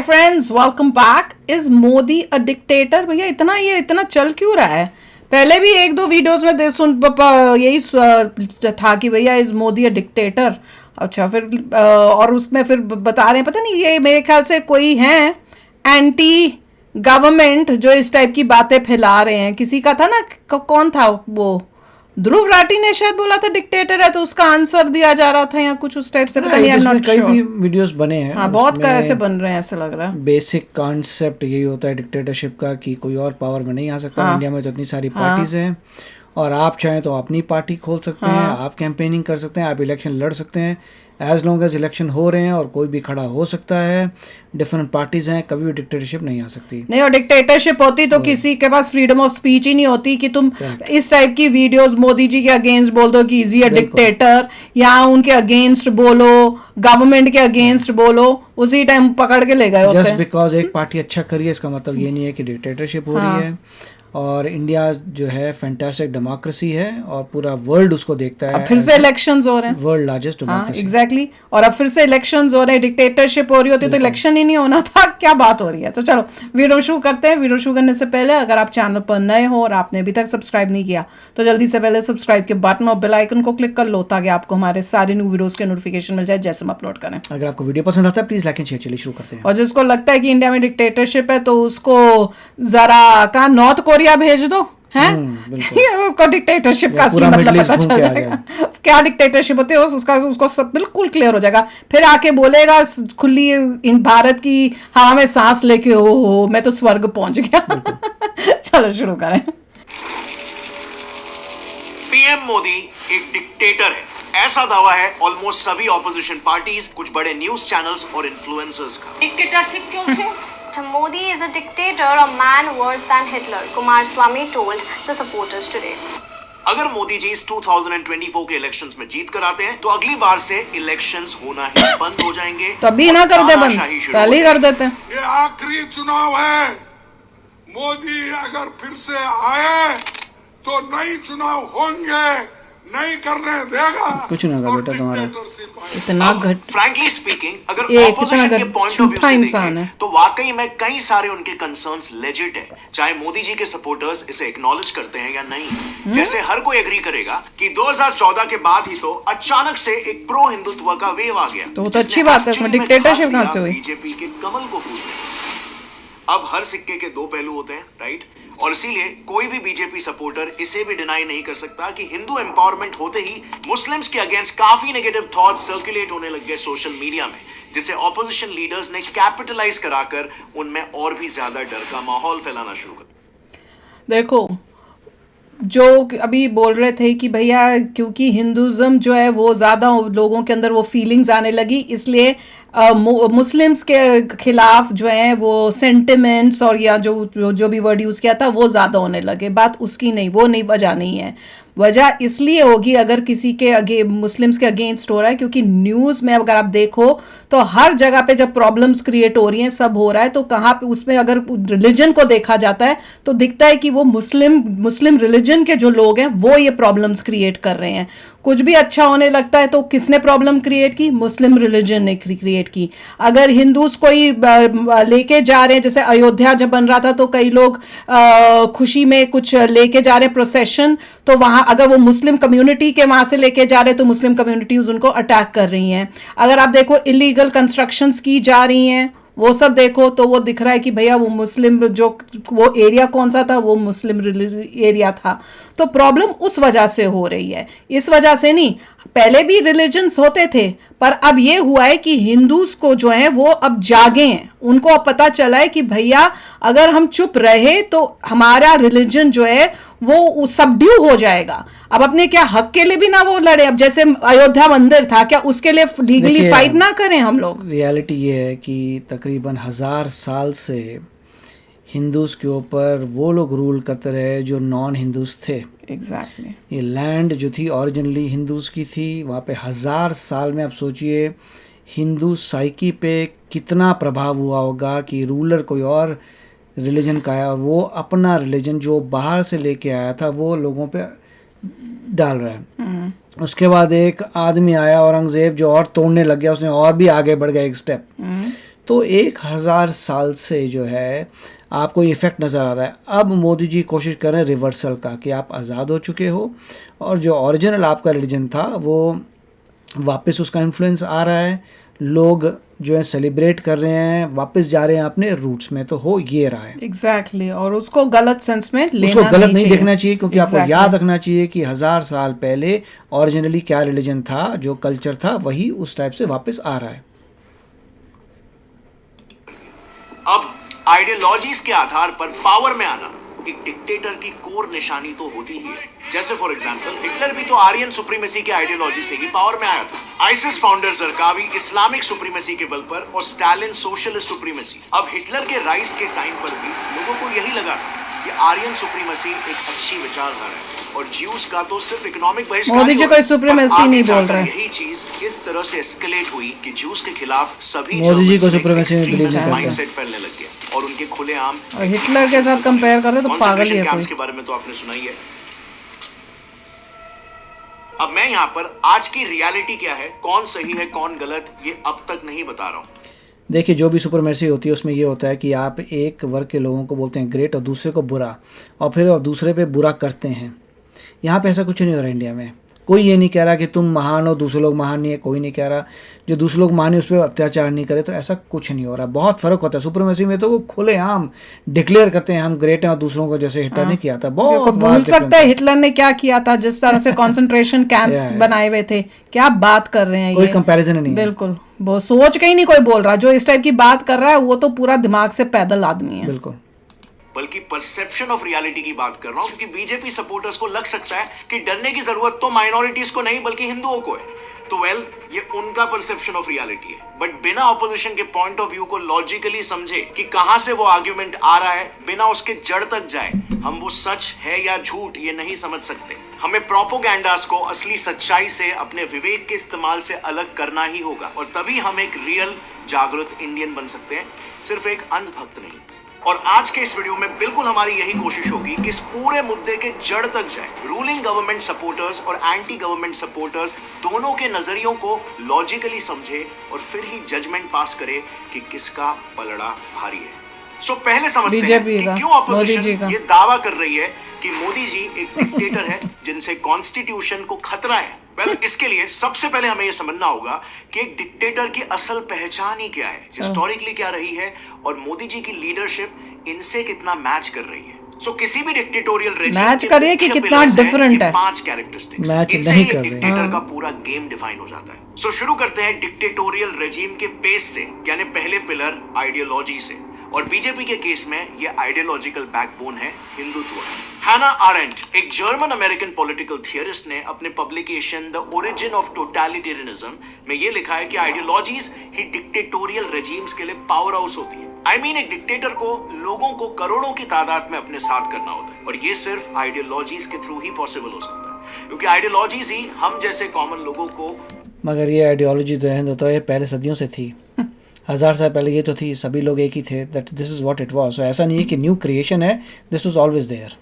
Hi friends, welcome back. Is Modi a dictator? भैया इतना चल क्यों रहा है? पहले भी एक दो वीडियोस में यही था कि भैया इज मोदी अ डिक्टेटर। अच्छा, फिर और उसमें फिर बता रहे हैं, पता नहीं, ये मेरे ख्याल से कोई है एंटी गवर्नमेंट जो इस टाइप की बातें फैला रहे हैं। किसी का था ना, कौन था वो, ध्रुव राठी ने शायद बोला था डिक्टेटर है, तो उसका आंसर दिया जा रहा था या कुछ उस टाइप से, पता नहीं, आई एम नॉट श्योर। कई भी वीडियोस बने हैं। हाँ, बहुत ऐसे बन रहे हैं, ऐसे लग रहा है। बेसिक कॉन्सेप्ट यही होता है डिक्टेटरशिप का कि कोई और पावर में नहीं आ सकता। हाँ, इंडिया में तो इतनी सारी पार्टीज हैं और आप चाहें तो अपनी पार्टी खोल सकते हैं, आप कैंपेनिंग कर सकते हैं, आप इलेक्शन लड़ सकते हैं। एज लॉन्ग एज इलेक्शन हो रहे हैं और कोई भी खड़ा हो सकता है, डिफरेंट पार्टीज हैं, कभी भी डिक्टेटरशिप नहीं आ सकती। नहीं, और डिक्टेटरशिप होती तो किसी के पास फ्रीडम ऑफ स्पीच ही नहीं होती कि तुम इस टाइप की वीडियोस मोदी जी के अगेंस्ट बोल दो कि इजी अ डिक्टेटर, या उनके अगेंस्ट बोलो, गवर्नमेंट के अगेंस्ट बोलो, उसी टाइम पकड़ के ले गए होते हैं। जस्ट बिकॉज एक पार्टी अच्छा करी है इसका मतलब ये नहीं है कि डिक्टेटरशिप हो रही है। और इंडिया जो है फैंटास्टिक डेमोक्रेसी है और पूरा वर्ल्ड उसको देखता है। अब फिर से इलेक्शंस हो रहे हैं, वर्ल्ड लार्जेस्ट डेमोक्रेसी। एग्जैक्टली। और अब फिर से इलेक्शंस हो रहे हैं, डिक्टेटरशिप हो रही होती तो इलेक्शन ही नहीं होना था। क्या बात हो रही है? तो चलो वीडियो शुरू करते हैं। वीडियो शुरू करने से पहले अगर आप चैनल पर नए हो और आपने अभी तक सब्सक्राइब नहीं किया तो जल्दी से पहले सब्सक्राइब के बटन और बेल आइकन को क्लिक कर लो ताकि आपको हमारे सारे न्यू वीडियोस के नोटिफिकेशन मिल जाए जैसे हम अपलोड करें। अगर आपको वीडियो पसंद आता है प्लीज लाइक एंड शेयर। चलिए शुरू करते हैं। और जिसको लगता है कि इंडिया में डिक्टेटरशिप है तो उसको जरा कहा नॉर्थ कोरिया भेज दो, हैं? उसको डिक्टेटरशिप का असली मतलब पता चल जाएगा। क्या डिक्टेटरशिप होती है उसको सब बिल्कुल क्लियर हो जाएगा। फिर आके बोलेगा खुली इन भारत की हवा में सांस लेके, ओ मैं तो स्वर्ग पहुंच गया। चलो शुरू करें। पीएम मोदी एक डिक्टेटर है, ऐसा दावा है ऑलमोस्ट सभी ऑपोजिशन पार्टीज, कुछ बड़े न्यूज चैनल्स और इन्फ्लुएंसर्स का। डिक्टेटरशिप क्यों से? Modi is a dictator, a man worse than Hitler, Kumaraswamy told the supporters today. अगर मोदी जी इस 2024 के इलेक्शंस में जीत कर आते हैं तो अगली बार से इलेक्शंस होना ही बंद हो जाएंगे। तो अभी ना कर दे बंद, पहले ही कर देते हैं। ये आखिरी चुनाव है। मोदी अगर फिर से आए तो नए चुनाव होंगे, नहीं करने देगा। कुछ ना कर बेटा तुम्हारा। इतना घट, फ्रैंकली स्पीकिंग, अगर ये ऑपोजिशन के पॉइंट ऑफ व्यू से इंसान है देखें तो वाकई में कई सारे उनके कंसर्न्स लेजिट है, चाहे मोदी जी के सपोर्टर्स इसे एक्नॉलेज करते हैं या नहीं। जैसे हर कोई एग्री करेगा कि 2014 के बाद ही तो अचानक से एक प्रो हिंदुत्व का वेव आ गया, तो अच्छी बात है। इसमें डिक्टेटरशिप कहां से हुई? बीजेपी के कमल को फूल गया। अब हर सिक्के के दो पहलू होते हैं, राइट? और इसीलिए कोई भी बीजेपी सपोर्टर इसे भी डिनाई नहीं कर सकता कि हिंदू एम्पावरमेंट होते ही मुस्लिम्स के अगेंस्ट काफी नेगेटिव थॉट्स सर्कुलेट होने लग गए सोशल मीडिया में, जिसे ऑपोजिशन लीडर्स ने कैपिटलाइज कराकर उनमें और भी ज्यादा डर का माहौल फैलाना शुरू कर। देखो, जो अभी बोल रहे थे कि भैया क्योंकि हिंदुज़म जो है वो ज़्यादा लोगों के अंदर वो फीलिंग्स आने लगी, इसलिए मुस्लिम्स के खिलाफ जो है वो सेंटिमेंट्स और या जो भी वर्ड यूज़ किया था वो ज़्यादा होने लगे। बात उसकी नहीं, वो नहीं, वजह नहीं है। वजह इसलिए होगी अगर किसी के मुस्लिम्स के अगेंस्ट हो रहा है क्योंकि न्यूज़ में अगर आप देखो तो हर जगह पे जब प्रॉब्लम्स क्रिएट हो रही हैं, सब हो रहा है, तो कहाँ पे उसमें अगर रिलीजन को देखा जाता है तो दिखता है कि वो मुस्लिम रिलीजन के जो लोग हैं वो ये प्रॉब्लम्स क्रिएट कर रहे हैं। कुछ भी अच्छा होने लगता है तो किसने प्रॉब्लम क्रिएट की? मुस्लिम रिलीजन ने क्रिएट की। अगर हिंदूज कोई लेके जा रहे हैं, जैसे अयोध्या जब बन रहा था तो कई लोग खुशी में कुछ लेके जा रहे हैं प्रोसेशन, तो वहां अगर वो मुस्लिम कम्युनिटी के वहां से लेके जा रहे हैं तो मुस्लिम कम्युनिटीज उनको अटैक कर रही हैं। अगर आप देखो इलीगल कंस्ट्रक्शंस की जा रही हैं, वो सब देखो तो वो दिख रहा है कि भैया वो मुस्लिम जो वो एरिया कौन सा था, वो मुस्लिम एरिया था। तो प्रॉब्लम उस वजह से हो रही है, इस वजह से नहीं। पहले भी रिलीजन्स होते थे पर अब ये हुआ है कि हिंदूज को जो है वो अब जागे हैं, उनको अब पता चला है कि भैया अगर हम चुप रहे तो हमारा रिलीजन जो है वो सबड्यू हो जाएगा। अब अपने क्या हक के लिए भी ना वो लड़े। अब जैसे अयोध्या मंदिर था, क्या उसके लिए लीगली फाइट ना करें हम लोग? रियलिटी ये है कि तकरीबन 1000 साल से हिंदूज के ऊपर वो लोग रूल करते रहे जो नॉन हिंदूज थे। एग्जैक्टली। ये लैंड जो थी ओरिजिनली हिंदूज की थी, वहाँ पे 1000 साल में आप सोचिए हिंदू साइकी पे कितना प्रभाव हुआ होगा कि रूलर कोई और रिलीजन का आया और वो अपना रिलीजन जो बाहर से लेके आया था वो लोगों पे डाल रहा है। उसके बाद एक आदमी आया औरंगजेब जो और तोड़ने लग गया, उसने और भी आगे बढ़ गया एक स्टेप। तो 1000 साल से जो है आपको इफ़ेक्ट नज़र आ रहा है। अब मोदी जी कोशिश कर रहे हैं रिवर्सल का, कि आप आज़ाद हो चुके हो और जो ओरिजिनल आपका रिलीजन था वो वापस उसका इन्फ्लुएंस आ रहा है, लोग जो है सेलिब्रेट कर रहे हैं, वापस जा रहे हैं अपने रूट्स में, तो हो ये रहा है। एग्जैक्टली और उसको गलत सेंस में लेना उसको गलत नहीं चाहिए। देखना चाहिए, क्योंकि आपको Exactly. याद रखना चाहिए कि 1000 साल पहले ओरिजिनली क्या रिलीजन था, जो कल्चर था, वही उस टाइप से वापस आ रहा है। अब आइडियोलॉजीज के आधार पर पावर में आना एक डिक्टेटर की कोर निशानी तो होती ही है। जैसे फॉर एग्जांपल हिटलर भी तो आर्यन सुप्रीमेसी की आइडियोलॉजी से ही पावर में आया था। ISIS founder Zarqawi Islamic supremacy के बल पर और स्टालिन सोशलिस्ट सुप्रीमेसी। अब हिटलर के राइज के टाइम पर भी लोगों को यही लगा था कि आर्यन सुप्रीमेसी एक अच्छी विचारधारा है और ज्यूज का तो सिर्फ इकोनॉमिक बहिष्कार। मोदी जी कोई सुप्रीमेसी नहीं बोल रहे। यही चीज इस तरह से एस्केलेट हुई कि ज्यूज के खिलाफ सभी मोदी जी को सुप्रीमेसी में बिलीव नहीं करते। माइंडसेट फैलने लग गया और उनके खुलेआम और हिटलर के साथ कंपेयर कर रहे तो पागल ही है कोई। के बारे में तो आपने सुना ही है। अब मैं यहाँ पर आज की रियलिटी क्या है, कौन सही है कौन गलत, ये अब तक नहीं बता रहा हूँ। देखिए, जो भी सुपरमेसी होती है उसमें ये होता है कि आप एक वर्ग के लोगों को बोलते हैं ग्रेट और दूसरे को बुरा, और फिर और दूसरे पे बुरा करते हैं। यहाँ पे ऐसा कुछ नहीं हो रहा है इंडिया में। कोई ये नहीं कह रहा कि तुम महान हो, दूसरे लोग महान नहीं है। कोई नहीं कह रहा जो दूसरे लोग महान है उस पर अत्याचार नहीं करे, तो ऐसा कुछ नहीं हो रहा। बहुत फ़र्क होता है। सुपरमेसी में तो वो खुलेआम डिक्लेयर करते हैं हम ग्रेट हैं, और दूसरों को जैसे हिटलर ने किया था। बहुत भूल सकता है हिटलर ने क्या किया था, जिस तरह से कंसंट्रेशन कैंप्स बनाए हुए थे। क्या बात कर रहे हैं, कोई ये कंपैरिजन नहीं है। बिल्कुल वो सोच के ही नहीं कोई बोल रहा। जो इस टाइप की बात कर रहा है वो तो पूरा दिमाग से पैदल आदमी है। बिल्कुल, बल्कि परसेप्शन ऑफ रियलिटी की बात कर रहा हूं, क्योंकि बीजेपी सपोर्टर्स को लग सकता है कि डरने की जरूरत तो माइनॉरिटीज को नहीं बल्कि हिंदुओं को है। तो ये उनका परसेप्शन ऑफ रियलिटी है। बट बिना ऑपोजिशन के पॉइंट ऑफ व्यू को लॉजिकली समझे कि कहां से वो आर्ग्यूमेंट आ रहा है, बिना उसके जड़ तक जाए हम वो सच है या झूठ ये नहीं समझ सकते। हमें प्रोपोगैंडास को असली सच्चाई से अपने विवेक के इस्तेमाल से अलग करना ही होगा, और तभी हम एक रियल जागरूक इंडियन बन सकते हैं, सिर्फ एक अंधभक्त नहीं। और आज के इस वीडियो में बिल्कुल हमारी यही कोशिश होगी कि इस पूरे मुद्दे के जड़ तक जाए, रूलिंग गवर्नमेंट सपोर्टर्स और एंटी गवर्नमेंट सपोर्टर्स दोनों के नजरियों को लॉजिकली समझे और फिर ही जजमेंट पास करे कि किसका पलड़ा भारी है। सो पहले समझते हैं कि क्यों ऑपोजिशन ये दावा कर रही है कि मोदी जी एक डिक्टेटर है जिनसे कॉन्स्टिट्यूशन को खतरा है। इसके लिए सबसे पहले हमें यह समझना होगा कि एक डिक्टेटर की असल पहचान ही क्या है, हिस्टोरिकली क्या रही है, और मोदी जी की लीडरशिप इनसे कितना मैच कर रही है। सो किसी भी डिक्टेटोरियल रेजिम मैच करिए कि कितना डिफरेंट है। 5 कैरेक्टरिस्टिक्स, मैच इनसे नहीं ही कर रहे। डिक्टेटर का पूरा गेम डिफाइन हो जाता है। सो शुरू करते हैं डिक्टेटोरियल रेजिम के बेस से, यानी पहले पिलर आइडियोलॉजी से। और बीजेपी के केस में ये आइडियोलॉजिकल बैकबोन है हिंदुत्व। हैना आरेंट, एक जर्मन अमेरिकन पॉलिटिकल थियरिस्ट, ने अपने publication the origin of totalitarianism में ये लिखा है कि आइडियोलॉजीज ही डिक्टेटोरियल रेजिम्स के लिए पावर हाउस होती है। एक डिक्टेटर को लोगों को करोड़ों की तादाद में अपने साथ करना होता है, और ये सिर्फ आइडियोलॉजीज के थ्रू ही पॉसिबल हो सकता है, क्योंकि आइडियोलॉजीज ही हम जैसे कॉमन लोगों को। मगर ये आइडियोलॉजी जो है तो ये पहले सदियों से थी। 1000 साल पहले ये तो थी, सभी लोग एक ही थे। That this is what it was. So ऐसा नहीं है कि न्यू क्रिएशन है, this was always there.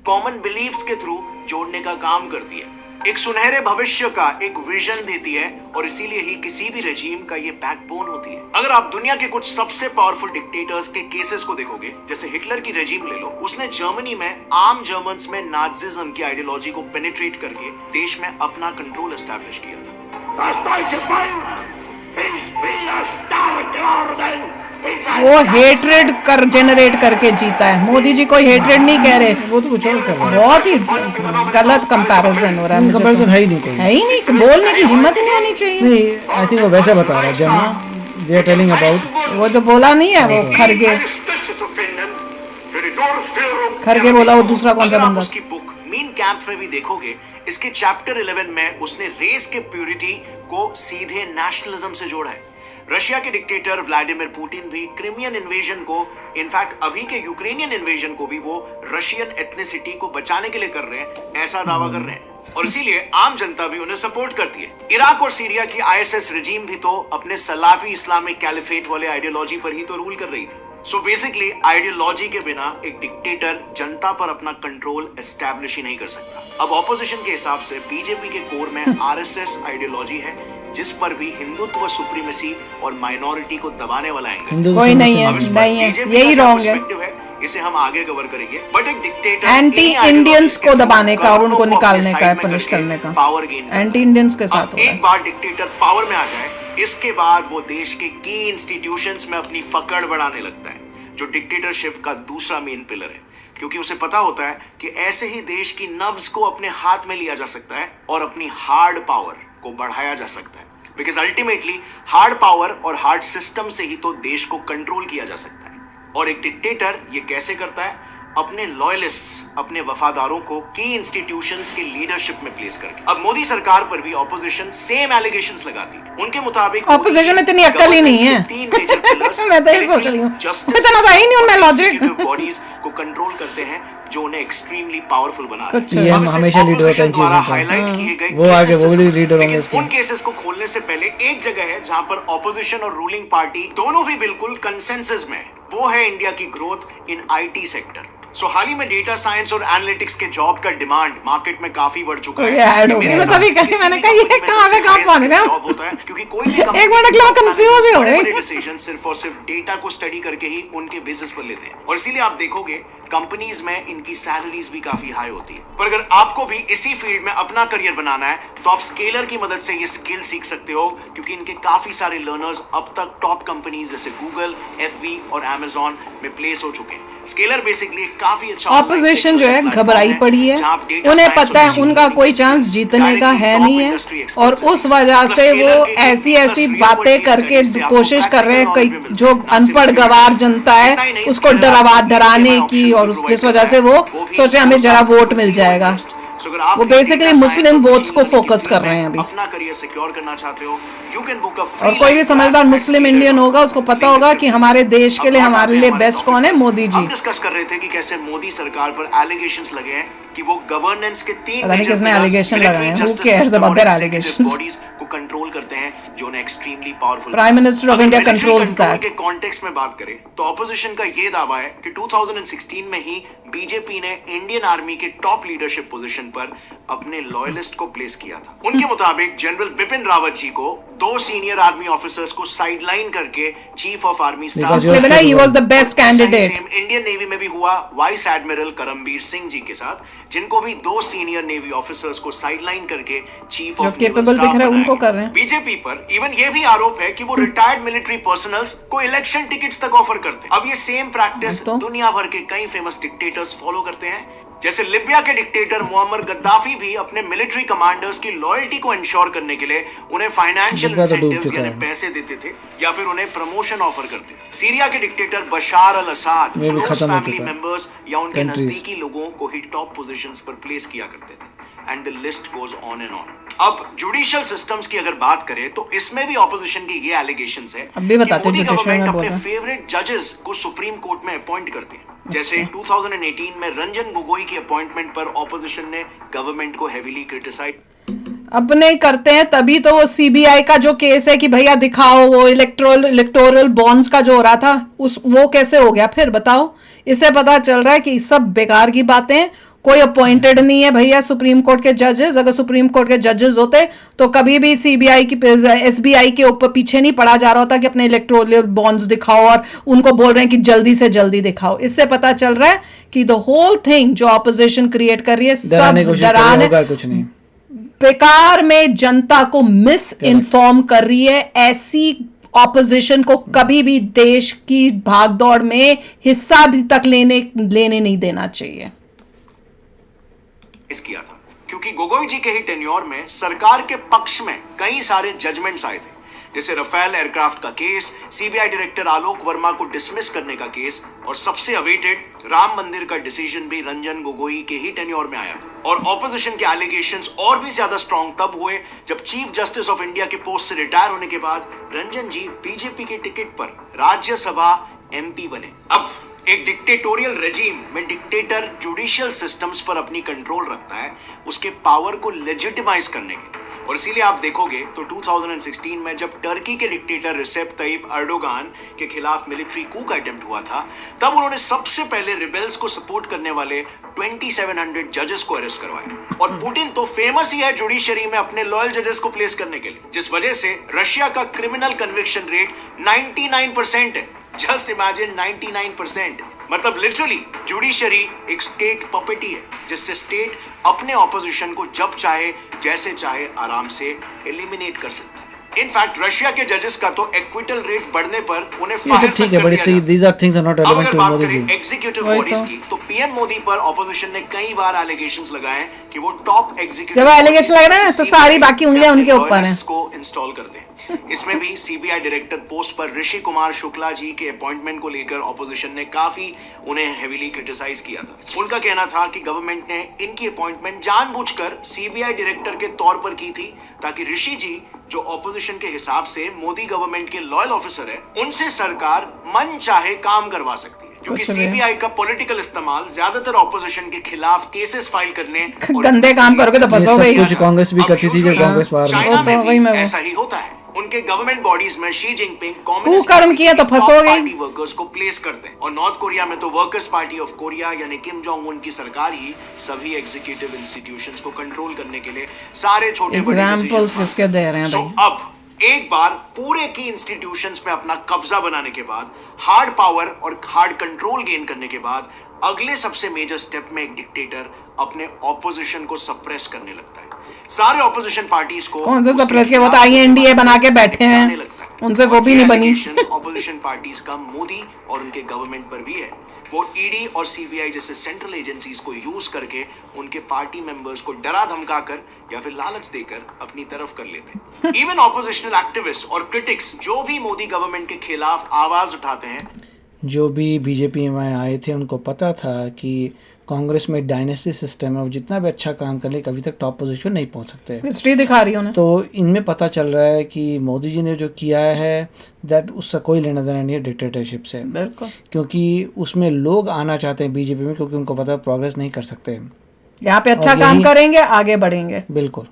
Common beliefs के थ्रू जोड़ने का काम करती है, एक सुनहरे भविष्य का एक विजन देती है, और इसीलिए ही किसी भी रेजिम का ये बैकबोन होती है। अगर आप दुनिया के कुछ सबसे पावरफुल डिक्टेटर्स के केसेस को देखोगे, जैसे हिटलर की रेजिम ले लो, उसने जर्मनी में आम जर्मन्स में नाजिज्म की आइडियोलॉजी को पेनिट्रेट करके देश में अपना कंट्रोल एस्टैब्लिश किया था। वो हेट्रेड कर जनरेट करके जीता है। मोदी जी कोई हेट्रेड नहीं कह रहे, वो तो कुछ और कर रहा है। बहुत ही गलत कंपैरिजन हो रहा है। मुझे कंपैरिजन तो है ही नहीं कोई। है ही नहीं, बोलने की हिम्मत ही नहीं होनी चाहिए। नहीं, आई थिंक वो वैसे बता रहा है जब वी आर टेलिंग अबाउट। वो तो बोला नहीं है, वो खरगे बोला। वो दूसरा कौन सा अगर आप बंदा? उसकी बुक मीन कैंप में भी देखोगे, इसके चैप्टर 11 में उसने रेस के प्यूरिटी को सीधे नेशनलिज्म से जोड़ा है। रशिया के डिक्टेटर व्लादिमीर पुतिन भी क्रिमियन इन्वेजन को, इनफैक्ट अभी के यूक्रेनियन इन्वेजन को भी वो रशियन एथनिसिटी को बचाने के लिए कर रहे हैं, ऐसा दावा कर रहे हैं, और इसीलिए आम जनता भी उन्हें सपोर्ट करती है। इराक और सीरिया की आईएसएस रेजिम भी तो अपने सलाफी इस्लामिक कैलिफेट वाले आइडियोलॉजी पर ही तो रूल कर रही थी। सो बेसिकली आइडियोलॉजी के बिना एक डिक्टेटर जनता पर अपना कंट्रोल एस्टैब्लिश ही नहीं कर सकता। अब ऑपोजिशन के हिसाब से बीजेपी के कोर में आरएसएस आइडियोलॉजी है, जिस पर भी हिंदुत्व, सुप्रीमेसी और माइनॉरिटी को दबाने वाला एंगल। हिंदू कोई नहीं है, अब इस पर नहीं है, BJP यही का क्या wrong है। perspective है, इसे हम आगे कवर करेंगे। बट एक डिक्टेटर एंटी इंडियंस को दबाने का और उनको निकालने का है, पनिश करने का, पावर गेन, एंटी इंडियंस के साथ हो रहा एक है। बार डिक्टेटर पावर में आ जाए, इसके बाद वो देश के की इंस्टीट्यूशंस में अपनी पकड़ बढ़ाने लगता है, जो डिक्टेटरशिप का दूसरा मेन पिलर है, क्योंकि उसे पता होता है कि ऐसे ही देश की नब्ज को अपने हाथ में लिया जा सकता है और अपनी हार्ड पावर को बढ़ाया जा सकता है। बिकॉज अल्टीमेटली हार्ड पावर और हार्ड सिस्टम से ही तो देश को कंट्रोल किया जा सकता है। और एक डिक्टेटर ये कैसे करता है? अपने लॉयलिस्ट, अपने वफादारों को की इंस्टीट्यूशंस के लीडरशिप में प्लेस करके। अब मोदी सरकार पर भी ऑपोजिशन सेम एलिगेशंस लगाती है। उनके मुताबिक ऑपोजिशन में इतनी अक्ल ही नहीं है। तीन मेजर पिलर्स मैं तो ये सोच रही हूँ, इतना तो है ही नहीं उनमें लॉजिक। बॉडीज को कंट्रोल करते हैं, जो उन्हें एक्सट्रीमली पावरफुल बना कुछ रहे हैं। PM अब इसे हमेशा लीडर होते हैं opposition द्वारा चीजों हाईलाइट का। किए गए वो आगे cases वो भी से लीडर होंगे लेकिन इसके। उन केसेस को खोलने से पहले एक जगह है जहां पर ऑपोजिशन और रूलिंग पार्टी दोनों भी बिल्कुल कंसेंसस में है। वो है इंडिया की ग्रोथ इन IT सेक्टर। सो हाल ही में डेटा साइंस और एनालिटिक्स के जॉब का डिमांड मार्केट में काफी बढ़ चुका कोई है। ऐड हो मेरे गया, मैं हिसाब तभी से कही, किसी मैंने भी कहा ये कंपनी में कहाँ सबसे का काम best बन गया? जॉब होता है, क्योंकि कोई भी कंपनी एक मिनट के लिए मैं confuse ही हो गई। बड़े डिसीजन सिर्फ और सिर्फ डेटा को स्टडी करके ही उनके बिजनेस पर लेते हैं। और इसीलिए आप देखोगे कंपनीज में इनकी सैलरीज भी काफी हाई होती है। पर अगर आपको भी इसी फील्ड में अपना करियर बनाना है तो आप स्केलर की मदद से ये स्किल सीख सकते हो, क्योंकि इनके काफी सारे लर्नर्स अब तक टॉप कंपनीज जैसे गूगल, FB और Amazon में प्लेस हो चुके हैं। स्केलर बेसिकली काफी अच्छा ऑपोजिशन जो है घबराई पड़ी है, उन्हें पता है उनका कोई चांस जीतने का है नहीं है, और उस वजह से वो ऐसी ऐसी बातें करके कोशिश कर रहे हैं कि जो अनपढ़ गवार जनता है उसको डराने की, और जिस वजह से वो सोचे हमें जरा वोट मिल जाएगा। वो बेसिकली मुस्लिम वोट्स को फोकस कर रहे हैं अभी। अपना करियर सिक्योर करना चाहते हो, यू कैन बुक अ और कोई भी समझदार मुस्लिम इंडियन होगा उसको पता होगा कि हमारे देश के लिए, हमारे लिए बेस्ट कौन है, मोदी जी। हम डिस्कस कर रहे थे कि कैसे मोदी सरकार पर एलिगेशंस लगे हैं कि वो गवर्नेंस के तीन पता नहीं किसने allegation लगाए हैं, who cares about their allegations? Bodies को कंट्रोल करते हैं, जो उन्हें extremely powerful. Prime Minister of India controls that. के कॉन्टेक्स्ट में बात करें तो ऑपोजिशन का ये दावा है कि 2016 में ही बीजेपी ने इंडियन आर्मी के टॉप लीडरशिप पोजीशन पर अपने लॉयलिस्ट को प्लेस किया था। उनके मुताबिक जनरल बिपिन रावत जी को 2 सीनियर आर्मी ऑफिसर्स को साइडलाइन करके chief of army staff, he was the best candidate. Same Indian navy में भी हुआ वाइस एडमिरल करमबीर सिंह जी के साथ, जिनको भी 2 सीनियर नेवी ऑफिसर्स को साइडलाइन करके चीफ ऑफ capable दिख रहा है उनको कर रहे हैं। बीजेपी पर इवन ये भी आरोप है कि वो रिटायर्ड मिलिट्री पर्सनल्स को इलेक्शन टिकट्स तक ऑफर करते हैं। अब ये सेम प्रैक्टिस तो? दुनिया भर के कई फेमस डिक्टेटर्स फॉलो करते हैं। जैसे लिबिया के डिक्टेटर मुअम्मर गद्दाफी भी अपने मिलिट्री कमांडर्स की लॉयल्टी को इंश्योर करने के लिए उन्हें फाइनेंशियल लिबिया तो डूब इंसेंटिव्स चुका यानी है। पैसे देते थे या फिर उन्हें प्रमोशन ऑफर करते थे। सीरिया के डिक्टेटर बशार अल असाद ये भी क्लोज खत्म हो फैमिली चुका है। मेंबर्स या उनके Countries। नजदीकी लोगों को ही टॉप पोजीशंस पर प्लेस किया करते थे। And the list goes on and on. अब जुडिशियल सिस्टम्स की अगर बात करें तो इसमें भी ऑपोजिशन के ये एलिगेशंस है अब भी बताते कि मोदी judicial में गवर्नमेंट बोल अपने रहे हैं। फेवरेट जजेस को सुप्रीम कोर्ट में अपॉइंट करते हैं। जैसे 2018 में रंजन गोगोई की अपॉइंटमेंट पर ऑपोजिशन ने गवर्नमेंट को हेवीली क्रिटिसाइज। अपने करते हैं तभी तो वो CBI का जो केस है कि भैया दिखाओ, वो इलेक्टोरल बॉन्ड्स का जो हो रहा था वो कैसे हो गया फिर बताओ। इससे पता चल रहा है कि सब बेकार की बातें, कोई अपॉइंटेड नहीं है भैया सुप्रीम कोर्ट के जजेस। अगर सुप्रीम कोर्ट के जजेस होते तो कभी भी CBI की SBI के ऊपर पीछे नहीं पड़ा जा रहा होता कि अपने इलेक्टोरल बॉन्ड्स दिखाओ, और उनको बोल रहे हैं कि जल्दी से जल्दी दिखाओ। इससे पता चल रहा है कि द होल थिंग जो ऑपोजिशन क्रिएट कर रही है सब डराने, कुछ नहीं, बेकार में जनता को मिस इन्फॉर्म कर रही है। ऐसी ऑपोजिशन को कभी भी देश की भागदौड़ में हिस्सा भी तक लेने नहीं देना चाहिए। किया था क्योंकि गोगोई जी के ही टेन्योर में सरकार के पक्ष में कई सारे जजमेंट्स आए थे, जैसे रफेल एयरक्राफ्ट का केस, सीबीआई डायरेक्टर आलोक वर्मा को डिसमिस करने का केस, और सबसे अवेटेड राम मंदिर का डिसीजन भी रंजन गोगोई के ही टेन्योर में आया था। और ऑपोजिशन के एलिगेशंस और भी ज्यादा स्ट्रॉन्ग तब हुए जब चीफ जस्टिस ऑफ इंडिया के पोस्ट से रिटायर होने के बाद रंजन जी बीजेपी के टिकट पर राज्यसभा MP बने। अब एक डिक्टेटोरियल रेजिम में डिक्टेटर जुडिशियल सिस्टम्स पर अपनी कंट्रोल रखता है उसके पावर को लेजिटिमाइज करने के, और इसीलिए आप देखोगे तो 2016 में जब टर्की के डिक्टेटर रिसेप तैयब अर्डोगान के खिलाफ मिलिट्री कू का अटेम्प्ट हुआ था, तब उन्होंने सबसे पहले रिबेल्स को सपोर्ट करने वाले 2700 जजेस को अरेस्ट करवाया। और पुतिन तो फेमस ही है जुडिशरी में अपने लॉयल जजेस को प्लेस करने के लिए, जिस वजह से रशिया का क्रिमिनल कन्विक्शन रेट 99% है। Just imagine 99%। मतलब लिटरली जुडिशरी एक स्टेट पपेटी है, जिससे स्टेट अपने ऑपोजिशन को जब चाहे जैसे चाहे आराम से एलिमिनेट कर सकता है। इनफैक्ट रशिया के जजेस का तो एक्विटल रेट बढ़ने पर उन्हें फायर ठीक है, बट इससे these are things are not relevant to Modi ji. Executive bodies की तो पीएम मोदी पर ऑपोजिशन ने कई बार एलिगेशंस लगाए कि वो टॉप एग्जीक्यूटिव जब एलिगेशन लग रहा है तो सारी बाकी उंगलियां उनके ऊपर हैं को इंस्टॉल करते हैं। इसमें भी सीबीआई डायरेक्टर पोस्ट पर ऋषि कुमार शुक्ला जी के अपॉइंटमेंट को लेकर ऑपोजिशन ने काफी उन्हें हेवीली क्रिटिसाइज किया था। उनका कहना था कि गवर्नमेंट ने इनकी अपॉइंटमेंट जानबूझकर सीबीआई डायरेक्टर के तौर पर की थी, ताकि ऋषि जी जो ऑपोजिशन के हिसाब से मोदी गवर्नमेंट के लॉयल ऑफिसर है, उनसे सरकार मन चाहे काम करवा सकती है। क्योंकि सीबीआई का पॉलिटिकल इस्तेमाल ज्यादातर ऑपोजिशन के खिलाफ केसेस फाइल करने गंदे काम करोगे तो फंसोगे। कुछ कांग्रेस भी करती थी जब कांग्रेस बाहर में ऐसा ही होता है। उनके गवर्नमेंट बॉडीज में शी जिनपिंग कम्युनिस्ट कर्म किया तो फंसोगे। पार्टी वर्कर्स को प्लेस करते हैं, और नॉर्थ कोरिया में तो वर्कर्स पार्टी ऑफ कोरिया यानी किम जोंग उन की सरकार ही सभी एग्जीक्यूटिव इंस्टीट्यूशंस को कंट्रोल करने के लिए सारे छोटे बड़े एग्जांपल्स किसके दे रहे हैं भाई। अब एक बार पूरे की इंस्टीट्यूशंस पे अपना कब्जा बनाने के बाद, हार्ड पावर और हार्ड कंट्रोल गेन करने के बाद, अगले सबसे मेजर स्टेप में एक डिक्टेटर अपने ऑपोजिशन को सप्रेस करने लगता है। सारे ऑपोजिशन पार्टीज को कौन से सप्रेस के, वो तो आईएनडीए बना के बैठे हैं, उनसे वो भी नहीं बनी। ऑपोजिशन पार्टीज का मोदी और उनके गवर्नमेंट पर भी है। वो ईडी और सीबीआई जैसे सेंट्रल एजेंसीज को यूज करके उनके पार्टी मेंबर्स को डरा धमका कर या फिर लालच देकर अपनी तरफ कर लेते हैं। इवन ऑपोजिशनल एक्टिविस्ट और क्रिटिक्स जो भी मोदी गवर्नमेंट के खिलाफ आवाज उठाते हैं, जो भी बीजेपी में आए थे, उनको पता था कि कांग्रेस में डायनेस्टी सिस्टम है और जितना भी अच्छा काम कर ले कभी तक टॉप पोजीशन नहीं पहुंच सकते। हिस्ट्री दिखा रही है उन्हें। तो इनमें पता चल रहा है कि मोदी जी ने जो किया है दैट उसका कोई लेना देना नहीं है डिक्टेटरशिप से। बिल्कुल, क्योंकि उसमें लोग आना चाहते हैं बीजेपी में, क्योंकि उनको पता है प्रोग्रेस नहीं कर सकते, यहाँ पे अच्छा काम करेंगे आगे बढ़ेंगे। बिल्कुल,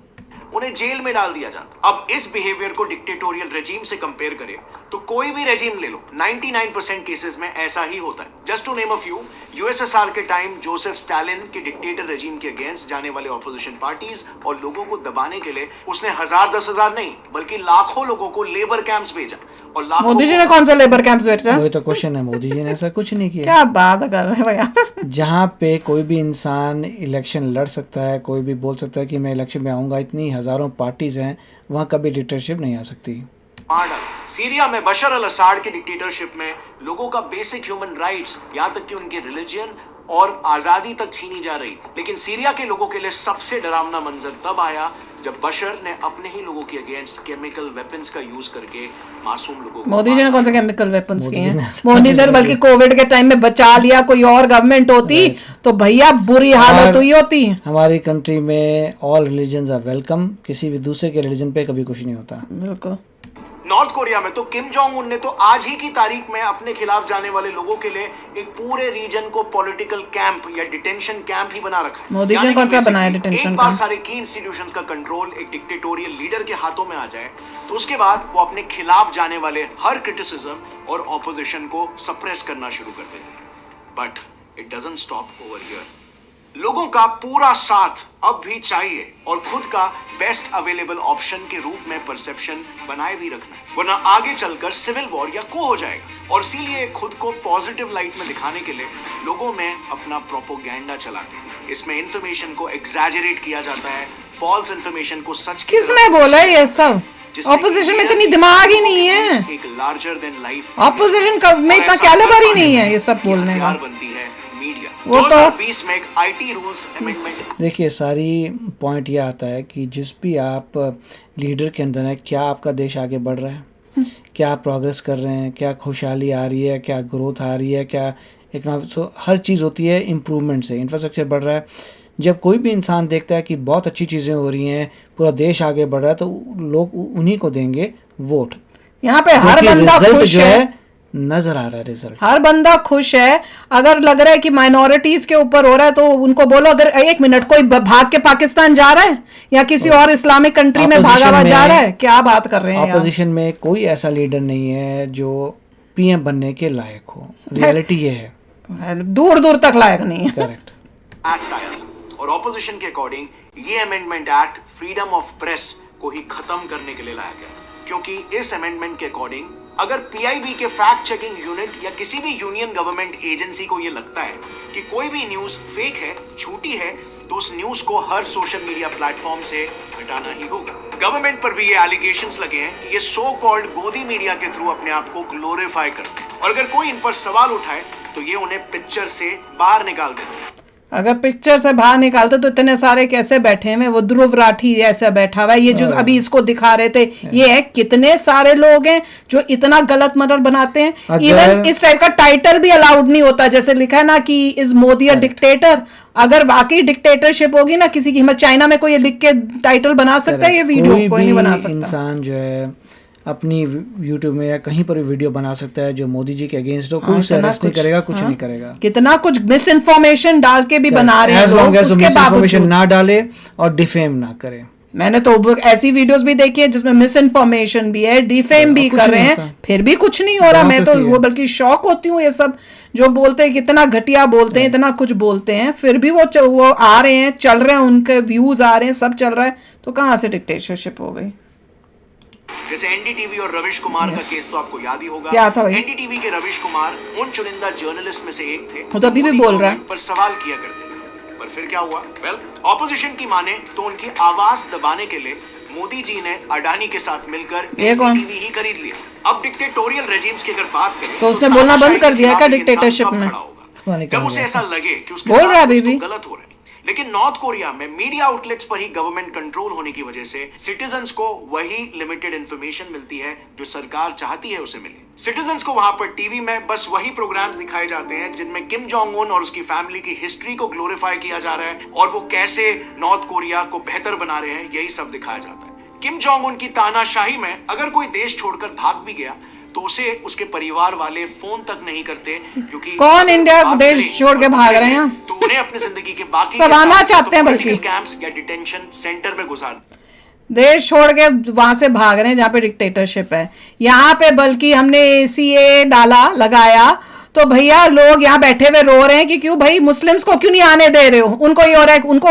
उन्हें जेल में डाल दिया जाता। अब इस बिहेवियर को डिक्टेटोरियल रेजिम से कंपेयर करें तो कोई भी रेजिम ले लो, 99% केसेस में ऐसा ही होता है। Just to name a few, USSR के टाइम जोसेफ स्टालिन के डिक्टेटर रेजिम के अगेंस्ट जाने वाले ऑपोजिशन पार्टीज और लोगों को दबाने के लिए उसने 1000-10,000 नहीं बल्कि लाखों लोगों को लेबर कैंप्स भेजा। और लाखों मोदी जी ने कौन सा लेबर कैंप्स भेजा? वही तो क्वेश्चन है, मोदी जी ने ऐसा कुछ नहीं किया। क्या बात कर रहे हैं भैया। जहाँ पे कोई भी इंसान इलेक्शन लड़ सकता है, कोई भी बोल सकता है कि मैं इलेक्शन में आऊंगा, इतनी हजारों पार्टीज हैं, वहाँ कभी डिक्टेटरशिप नहीं आ सकती। सीरिया में बशर अल असाद की डिक्टेटरशिप में लोगों का बेसिक ह्यूमन राइट्स, यहाँ तक कि उनके रिलीजन और आजादी तक छीनी जा रही थी। लेकिन सीरिया के लोगों के लिए सबसे डरावना मंजर तब आया जब बशर ने अपने ही लोगों के अगेंस्ट केमिकल वेपन्स का यूज करके मासूम लोगों को। मोदी जी ने कौन से केमिकल वेपन्स किए हैं? मोदी जी बल्कि कोविड के टाइम में बचा लिया। कोई और गवर्नमेंट होती तो भैया बुरी हालत हुई होती। हमारी कंट्री में ऑल रिलीजन्स आर वेलकम, किसी भी दूसरे के रिलीजन पे कभी कुछ नहीं होता। बिल्कुल। नॉर्थ कोरिया में तो किम जोंग उन ने तो आज ही की तारीख में अपने खिलाफ जाने वाले लोगों के लिए एक पूरे रीजन को पॉलिटिकल कैंप या डिटेंशन कैंप ही बना रखा है। मोदी जी ने कौन सा बनाया डिटेंशन कैंप? एक बार सारे की इंस्टीट्यूशंस का कंट्रोल एक डिक्टेटोरियल लीडर के हाथों में आ जाए तो उसके बाद वो अपने खिलाफ जाने वाले हर क्रिटिसिज्म और ऑपोजिशन को सप्रेस करना शुरू कर देते हैं। But it doesn't stop over here. लोगों का पूरा साथ अब भी चाहिए और खुद का बेस्ट अवेलेबल ऑप्शन के रूप में परसेप्शन बनाए भी रखना है, वरना आगे चलकर सिविल वॉर या को हो जाएगा। और इसीलिए खुद को पॉजिटिव लाइट में दिखाने के लिए लोगों में अपना प्रोपोगेंडा चलाते हैं। इसमें इंफॉर्मेशन को एग्जैजरेट किया जाता है, फॉल्स इंफॉर्मेशन को सच की किसने बोला ये सब? ऑपोजिशन में इतनी दिमाग ही नहीं है। एक लार्जर देन लाइफ ऑपोजिशन में इतना कैलिबर ही नहीं है ये सब बोलने का। बनती है मीडिया। वो तो 2020 में एक आईटी रूल्स अमेंडमेंट। देखिए, सारी पॉइंट ये आता है कि जिस भी आप लीडर के अंदर है, क्या आपका देश आगे बढ़ रहा है, क्या आप प्रोग्रेस कर रहे हैं, क्या खुशहाली आ रही है, क्या ग्रोथ आ रही है, क्या इकोनॉमिक, हर चीज़ होती है इम्प्रूवमेंट से। इंफ्रास्ट्रक्चर बढ़ रहा है। जब कोई भी इंसान देखता है कि बहुत अच्छी चीज़ें हो रही हैं, पूरा देश आगे बढ़ रहा है, तो लोग उन्हीं को देंगे वोट। यहाँ पे हर बंदा खुश जो है नजर आ रहा है रिजल्ट। हर बंदा खुश है। अगर लग रहा है कि माइनॉरिटीज के ऊपर हो रहा है तो उनको बोलो, अगर एक मिनट कोई भाग के पाकिस्तान जा रहा है या किसी और इस्लामिक कंट्री में भागा हुआ जा रहा है, क्या बात कर रहे हैं यार। ऑपोजिशन में कोई ऐसा लीडर नहीं है जो पीएम बनने के लायक हो, रियलिटी ये है, दूर दूर तक लायक नहीं है। करेक्ट। एक्ट आया था और ऑपोजिशन के अकॉर्डिंग ये amendment act freedom of press को ही खत्म करने के लिए लाया गया, क्योंकि इस अमेंडमेंट के अकॉर्डिंग अगर पीआईबी के फैक्ट चेकिंग यूनिट या किसी भी यूनियन गवर्नमेंट एजेंसी को यह लगता है कि कोई भी न्यूज फेक है, झूठी है, तो उस न्यूज को हर सोशल मीडिया प्लेटफॉर्म से हटाना ही होगा। गवर्नमेंट पर भी ये एलिगेशंस लगे हैं कि ये सो कॉल्ड गोदी मीडिया के थ्रू अपने आप को ग्लोरीफाई करते हैं और अगर कोई इन पर सवाल उठाए तो ये उन्हें पिक्चर से बाहर निकाल देते हैं। अगर पिक्चर से बाहर निकालते तो इतने सारे कैसे बैठे हैं। वो ध्रुव राठी ऐसा बैठा हुआ है, ये जो अभी इसको दिखा रहे थे, ये है कितने सारे लोग हैं जो इतना गलत मॉडल बनाते हैं। इवन इस टाइप का टाइटल भी अलाउड नहीं होता, जैसे लिखा है ना कि इज मोदी अ डिक्टेटर। अगर वाकई डिक्टेटरशिप होगी ना किसी की, चाइना में कोई लिख के टाइटल बना सकता है ये वीडियो? कोई नहीं बना सकता। इंसान जो है अपनी यूट्यूब में या कहीं पर भी वीडियो बना सकता है जो मोदी जी के अगेंस्ट हो, कोई अरेस्ट नहीं करेगा, कुछ नहीं करेगा। कितना कुछ मिस इन्फॉर्मेशन डाल के भी बना रहे हैं लोग, उसके बावजूद ना डाले और डिफेम ना करे। मैंने तो ऐसी वीडियोस भी देखी है जिसमें मिस इन्फॉर्मेशन भी है, डिफेम भी कर रहे हैं, फिर भी कुछ नहीं हो रहा। मैं तो वो बल्कि शॉक होती हूँ, ये सब जो बोलते हैं कितना घटिया बोलते हैं, इतना कुछ बोलते हैं, फिर भी वो आ रहे हैं, चल रहे हैं, उनके व्यूज आ रहे हैं, सब चल रहा है, तो कहाँ से डिक्टेटरशिप हो गई। जैसे एनडीटीवी और रविश कुमार का केस तो आपको याद ही होगा। क्या था भाई? एनडीटीवी के रविश कुमार उन चुनिंदा जर्नलिस्ट में से एक थे, वो तो अभी भी बोल रहा है, पर सवाल किया करते थे। पर फिर क्या हुआ? वेल, ऑपोजिशन की माने तो उनकी आवाज दबाने के लिए मोदी जी ने अडानी के साथ मिलकर एनडीटीवी ही खरीद लिया। अब डिक्टेटोरियल रेजिम्स की अगर बात करें तो उसने बोलना बंद कर दिया क्या डिक्टेटरशिप में? जब उसे ऐसा लगे कि उसके बोल रहा है साथ अभी भी गलत हो रहा है। लेकिन नॉर्थ कोरिया में मीडिया आउटलेट्स पर ही गवर्नमेंट कंट्रोल होने की वजह से सिटीजन्स को वही लिमिटेड इंफॉर्मेशन मिलती है जो सरकार चाहती है उसे मिले। सिटीजन्स को वहां पर टीवी में बस वही प्रोग्राम्स दिखाए जाते हैं जिनमें किम जोंग उन और उसकी फैमिली की हिस्ट्री को ग्लोरीफाई किया जा रहा है और वो कैसे नॉर्थ कोरिया को बेहतर बना रहे हैं, यही सब दिखाया जाता है। किम जोंग उन की तानाशाही में अगर कोई देश छोड़कर भाग भी गया तो उसे उसके परिवार वाले फोन तक नहीं करते, क्योंकि कौन इंडिया देश छोड़ के भाग रहे हैं? तो उन्हें अपनी जिंदगी के बाकी सब आना चाहते हैं, बल्कि कैंप्स या डिटेंशन सेंटर में गुजार देश छोड़ के वहां से भाग रहे हैं जहाँ पे डिक्टेटरशिप है। यहाँ पे बल्कि हमने सीए डाला, लगाया, तो भैया लोग यहाँ बैठे हुए रो रहे हैं कि क्यों भाई मुस्लिम्स को क्यों नहीं आने दे रहे हो। उनको ये हो रहा है, उनको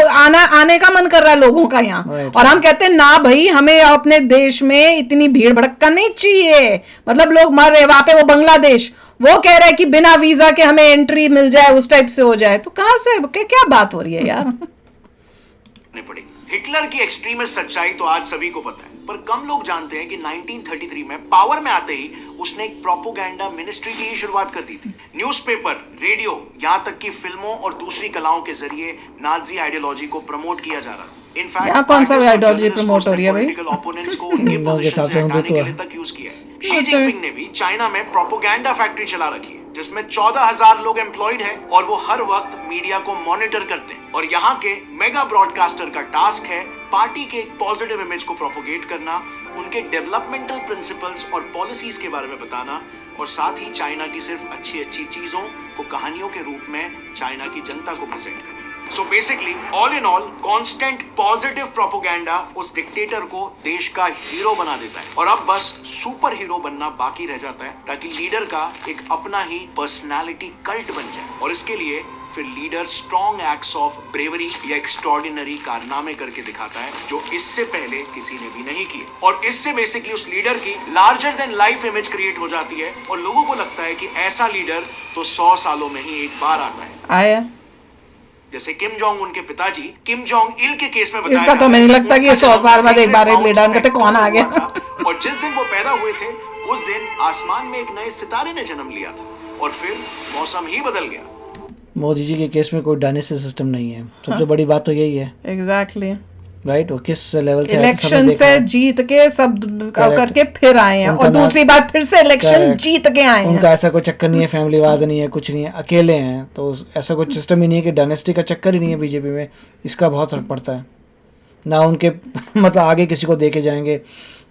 आने का मन कर रहा है लोगों का यहाँ, और हम कहते हैं ना भाई, हमें अपने देश में इतनी भीड़ भड़का नहीं चाहिए। मतलब लोग मर रहे वहां पे, वो बांग्लादेश, वो कह रहे हैं कि बिना वीजा के हमें एंट्री मिल जाए, उस टाइप से हो जाए, तो कहां से क्या बात हो रही है यार। पड़ी। हिटलर की एक्सट्रीमिस्ट सच्चाई तो आज सभी को पता है, पर कम लोग जानते हैं कि 1933 में पावर में आते ही उसने एक प्रोपोगेंडा मिनिस्ट्री की ही शुरुआत कर दी थी। न्यूज़पेपर, रेडियो, यहाँ तक कि फिल्मों और दूसरी कलाओं के जरिए नाजी आइडियोलॉजी को प्रमोट किया जा रहा था। इनफैक्ट कौन सा आइडियोलॉजी प्रमोट हो रही है भाई? पॉलिटिकल ओपोनेंट्स को उनके पोजीशन से हटाने के लिए तक यूज किया है। शी जिनपिंग ने भी चाइना में प्रोपोगेंडा फैक्ट्री चला रखी है जिसमें 14,000 लोग एम्प्लॉयड हैं और वो हर वक्त मीडिया को मॉनिटर करते हैं। और यहाँ के मेगा ब्रॉडकास्टर का टास्क है पार्टी के एक पॉजिटिव इमेज को प्रोपोगेट करना, उनके डेवलपमेंटल प्रिंसिपल्स और पॉलिसीज के बारे में बताना, और साथ ही चाइना की सिर्फ अच्छी अच्छी चीजों को कहानियों के रूप में चाइना की जनता को प्रेजेंट करना। So basically all in all constant positive propaganda उस डिक्टेटर को देश का हीरो बना देता है, और अब बस सुपर हीरो बनना बाकी रह जाता है ताकि लीडर का एक अपना ही पर्सनालिटी कल्ट बन जाए। और इसके लिए फिर leader strong acts of bravery या एक्स्ट्रॉर्डिनरी कारनामे करके दिखाता है जो इससे पहले किसी ने भी नहीं किए, और इससे बेसिकली उस लीडर की larger than life image create हो जाती है और लोगों को लगता है कि ऐसा लीडर तो 100 सालों में ही एक बार आता है। आया जैसे किम जोंग उनके पिताजी किम जोंग इल के केस में बताया इसका तो नहीं लगता कि 100 साल बाद एक बार एक लीडर कहते कौन आ गया। और जिस दिन वो पैदा हुए थे उस दिन आसमान में एक नए सितारे ने जन्म लिया था और फिर मौसम ही बदल गया। मोदी जी के केस में कोई डायनेस्टी सिस्टम नहीं है, सबसे बड़ी बात तो यही है। एग्जैक्टली राइट, वो किस लेवल से इलेक्शन से जीत के सब करके फिर आए हैं, और दूसरी बार फिर से इलेक्शन जीत के आए हैं। उनका ऐसा कोई चक्कर नहीं है, फैमिलीवाद नहीं है, कुछ नहीं है, अकेले हैं, तो ऐसा कोई सिस्टम ही नहीं है कि डायनेस्टी का चक्कर ही नहीं है बीजेपी में। इसका बहुत फर्क पड़ता है ना उनके मतलब आगे किसी को देके जाएंगे,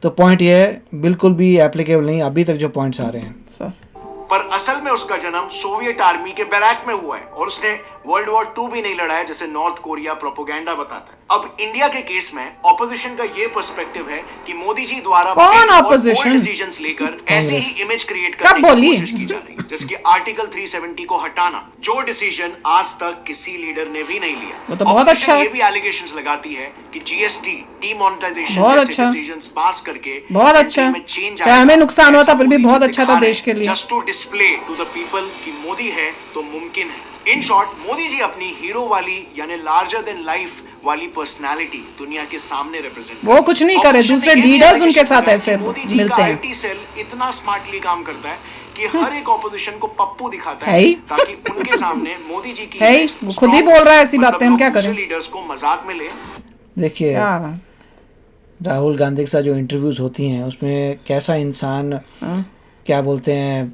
तो पॉइंट ये है बिल्कुल भी एप्लीकेबल नहीं अभी तक जो पॉइंट्स आ रहे हैं। पर असल में उसका जन्म सोवियत आर्मी के बैरक में हुआ है और उसने वर्ल्ड वॉर 2 भी नहीं लड़ा है जैसे नॉर्थ कोरिया प्रोपोगेंडा बताता है। अब इंडिया के केस में ऑपोजिशन का ये पर्सपेक्टिव है कि मोदी जी द्वारा कौन opposition? डिसीजंस लेकर ऐसी ही इमेज क्रिएट कब करने की बोली? कोशिश की जा रही है जैसे कि आर्टिकल 370 को हटाना, जो डिसीजन आज तक किसी लीडर ने भी नहीं लिया। वो तो बहुत Opposition अच्छा है। ये भी एलिगेशंस लगाती है कि जीएसटी डीमोनेटाइजेशन बहुत जैसे अच्छा। डिसीजंस पास करके बहुत अच्छा। country में change चाहे हमें आएगा। नुकसान हुआ था, ऐसा पर भी मोदी बहुत जी अच्छा था दिखा रहे देश के हैं, लिए। just to display to the people कि मोदी है तो मुमकिन है। इन शॉर्ट, मोदी जी अपनी हीरो वाली यानी लार्जर देन लाइफ वाली पर्सनालिटी दुनिया के सामने रिप्रेजेंट वो कुछ नहीं करे, दूसरे लीडर्स उनके साथ ऐसे मोदी जी मिलते का हैं। आईटी सेल इतना स्मार्टली काम करता है कि हर एक ऑपोजिशन को पप्पू दिखाता है है ही। ताकि उनके सामने मोदी जी की है ही, image वो खुद ही strong बोल रहा है हो। ऐसी मतलब बातें, हम लोग क्या दूसरे करें? लीडर्स को मजाक में ले। देखिए क्या राहुल गांधी के साथ जो इंटरव्यूज होती हैं उसमें कैसा इंसान क्या बोलते हैं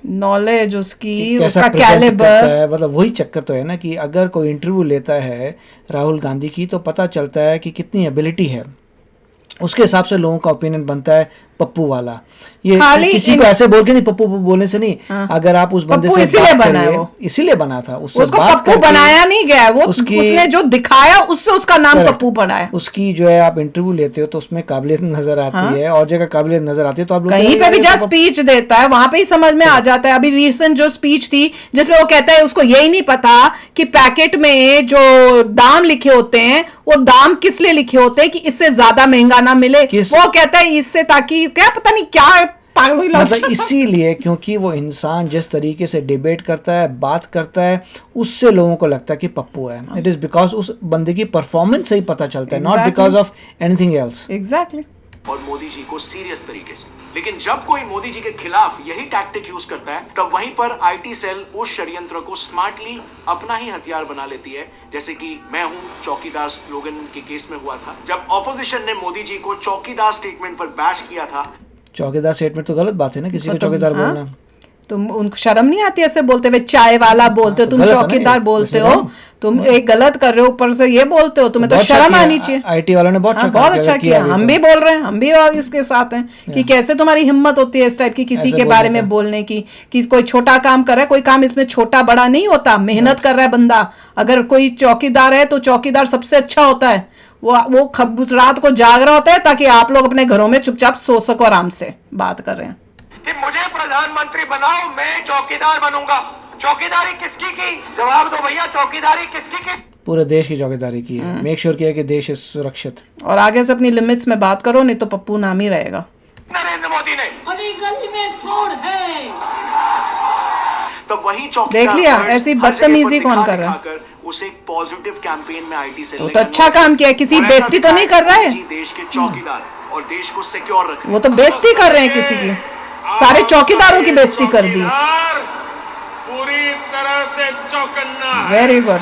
नॉलेज उसकी, कैसा उसका present करता कैलिबर। है, मतलब वही चक्कर तो है ना कि अगर कोई इंटरव्यू लेता है राहुल गांधी की तो पता चलता है कि कितनी एबिलिटी है, उसके हिसाब से लोगों का ओपिनियन बनता है पप्पू वाला। ये खाली किसी को ऐसे बोल के नहीं, पप्पू पप्पू बोलने से नहीं। अगर आप उस बंदे पप्पू से इसीलिए बात बना है करिए, वो। इसीलिए बना था, उससे उसको बात पप्पू करके बनाया नहीं गया है, वो उसकी उसने जो दिखाया उससे उसका नाम Correct. पप्पू पड़ा है। उसकी जो है आप इंटरव्यू लेते हो तो उसमें काबिलियत नजर आती है, और जगह काबिलियत नजर आती है तो आप लोग कहीं पे भी जहाँ स्पीच देता है वहां पे ही समझ में आ जाता है। अभी रिसेंट जो स्पीच थी जिसमें वो कहता है उसको यही नहीं पता कि पैकेट में जो दाम लिखे होते हैं वो दाम किस लिए लिखे होते हैं कि इससे ज्यादा महंगा ना मिले। वो कहता है इससे, ताकि क्या पता नहीं क्या पागल मतलब इसीलिए क्योंकि वो इंसान जिस तरीके से डिबेट करता है, बात करता है, उससे लोगों को लगता है कि पप्पू है। इट इज बिकॉज उस बंदे की परफॉर्मेंस से ही पता चलता है, not Exactly. Because of anything else. Exactly. और मोदी जी को सीरियस तरीके से। लेकिन जब कोई मोदी जी के खिलाफ यही टैक्टिक यूज करता है तब वहीं पर आईटी सेल उस षड्यंत्र को स्मार्टली अपना ही हथियार बना लेती है, जैसे कि मैं हूं चौकीदार स्लोगन के केस में हुआ था जब ऑपोजिशन ने मोदी जी को चौकीदार स्टेटमेंट पर बैश किया था। चौकीदार स्टेटमेंट तो गलत बात है ना, किसी को तो- चौकीदार हाँ? बोलना। तुम उनको शर्म नहीं आती ऐसे बोलते हुए? चाय वाला बोलते हो तो तुम, गलत है ना चौकीदार ये, बोलते वैसे हो नहीं। तुम, एक गलत कर रहे हो ऊपर से ये बोलते हो, तुम्हें तो बहुत शर्म अच्छा आनी किया, चाहिए। आईटी वालों ने बहुत हाँ, अच्छा बहुत काम अच्छा किया किया। अभी हम तो। भी बोल रहे हैं, हम भी इसके साथ हैं कि कैसे तुम्हारी हिम्मत होती है इस टाइप की किसी ऐसे के बोलने बारे में का। बोलने की कि कोई छोटा काम कर रहा है। कोई काम इसमें छोटा बड़ा नहीं होता, मेहनत कर रहा है बंदा। अगर कोई चौकीदार है तो चौकीदार सबसे अच्छा होता है, वो रात को जाग रहा होता है ताकि आप लोग अपने घरों में चुपचाप सो सको आराम से। बात कर रहे हैं कि मुझे प्रधानमंत्री बनाओ, मैं चौकीदार बनूंगा। चौकीदारी किसकी की? जवाब दो भैया, चौकीदारी किसकी की? पूरे देश की चौकीदारी की है, मेक श्योर किया कि देश is सुरक्षित। और आगे से अपनी लिमिट्स में बात करो, नहीं तो पप्पू नाम ही रहेगा। नरेंद्र मोदी ने अभी गली में शोर है। तब वही चौकीदार देख लिया, words ऐसी हर जगह पर बदतमीजी कौन कर रहा है? दिखाकर उसे एक पॉजिटिव कैंपेन में आईटी सेल तो अच्छा काम किया है, किसी बेइज्जती तो नहीं कर रहा है। जी देश के चौकीदार और देश को सिक्योर रख रहे वो तो बेइज्जती कर रहे हैं किसी की, सारे चौकीदारों की बेइज्जती कर दी। पूरी तरह से चौकन्ना है। Very good.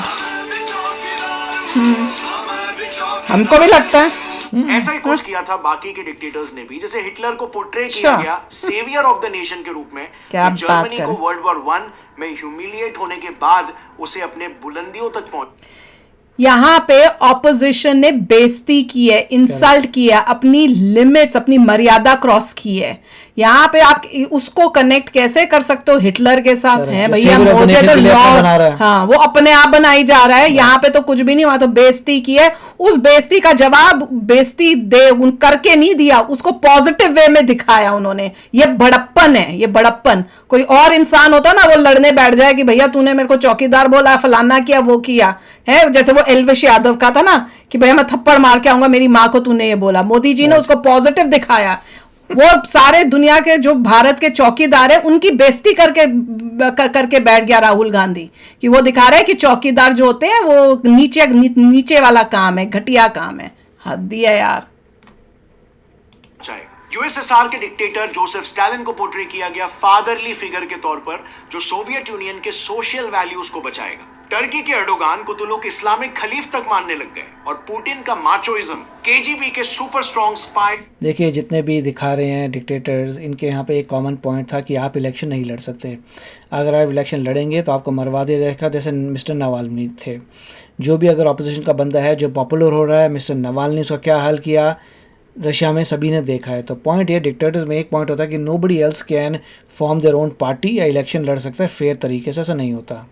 हमको भी लगता है। ऐसा ही कुछ किया था बाकी के डिक्टेटर्स ने भी, जैसे हिटलर को पोर्ट्रे किया अच्छा। गया सेवियर ऑफ द नेशन के रूप में। क्या कि बात जर्मनी कर। को वर्ल्ड वॉर 1 में ह्यूमिलिएट होने के बाद उसे अपने बुलंदियों तक पहुंच। यहाँ पे ऑपोजिशन ने बेइज्जती की है, इंसल्ट किया, अपनी लिमिट्स, अपनी मर्यादा क्रॉस की है। यहाँ पे आप उसको कनेक्ट कैसे कर सकते हो हिटलर के साथ? Correct. हैं जो भैया, savior of the मुझे nation तो के लिए अपना बना रहा लॉ, है। हाँ, वो अपने आप बनाई जा रहा है। यहाँ पे तो कुछ भी नहीं, वहां तो बेइज्जती की है। उस बेइज्जती का जवाब बेइज्जती करके नहीं दिया, उसको पॉजिटिव वे में दिखाया उन्होंने। ये बड़प्पन है, ये बड़प्पन। कोई और इंसान होता ना, वो लड़ने बैठ जाए कि भैया तूने मेरे को चौकीदार बोला, फलाना किया, वो किया है। जैसे वो एल्विश यादव का था ना कि भैया मैं थप्पड़ मार के आऊंगा, मेरी माँ को तूने ये बोला। मोदी जी ने उसको पॉजिटिव दिखाया। वो सारे दुनिया के जो भारत के चौकीदार है उनकी बेइज्जती करके बैठ गया राहुल गांधी, कि वो दिखा रहे हैं कि चौकीदार जो होते हैं वो नीचे वाला काम है, घटिया काम है। हद है यार। यूएसएसआर के डिक्टेटर जोसेफ स्टालिन को पोर्ट्रे किया गया फादरली फिगर के तौर पर, जो सोवियत यूनियन के सोशल वैल्यूज को बचाएगा। टर्की के एर्डोगान को तो लोग इस्लामिक खलीफ तक मानने लग गए, और पुतिन का माचोइज्म, केजीबी के सुपर स्ट्रॉन्ग स्पाई। देखिए जितने भी दिखा रहे हैं डिक्टेटर्स, इनके यहाँ पे एक कॉमन पॉइंट था कि आप इलेक्शन नहीं लड़ सकते। अगर आप इलेक्शन लड़ेंगे तो आपको मरवा दिया जाएगा, जैसे मिस्टर नवाल्नी थे। जो भी अगर अपोजिशन का बंदा है जो पॉपुलर हो रहा है, मिस्टर नवाल्नी उसका क्या हाल किया, रशिया में सभी ने देखा है। तो पॉइंट ये डिक्टेटर्स में एक पॉइंट होता है कि nobody else can form their own party या इलेक्शन लड़ सकता है फेयर तरीके से, ऐसा नहीं होता।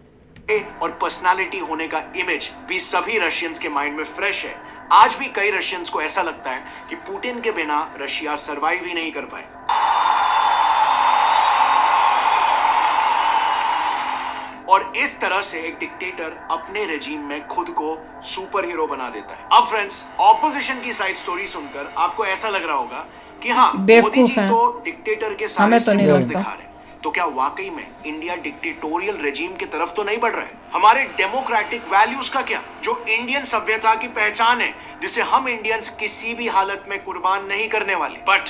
और पर्सनालिटी होने का इमेज भी सभी रशियंस के माइंड में फ्रेश है। आज भी कई रशियंस को ऐसा लगता है कि पुतिन के बिना रशिया सरवाइव ही नहीं कर पाए। और इस तरह से एक डिक्टेटर अपने रेजिम में खुद को सुपर हीरो बना देता है। अब फ्रेंड्स, ऑपोजिशन की साइड स्टोरी सुनकर आपको ऐसा लग रहा होगा कि हाँ, मोदी जी तो डिक्टेटर के सारे सिम्बल्स दिखा रहे हैं। तो क्या वाकई में इंडिया डिक्टेटोरियल रेजिम की तरफ तो नहीं बढ़ रहा है? हमारे डेमोक्रेटिक वैल्यूज का क्या, जो इंडियन सभ्यता की पहचान है, जिसे हम इंडियंस किसी भी हालत में कुर्बान नहीं करने वाले। बट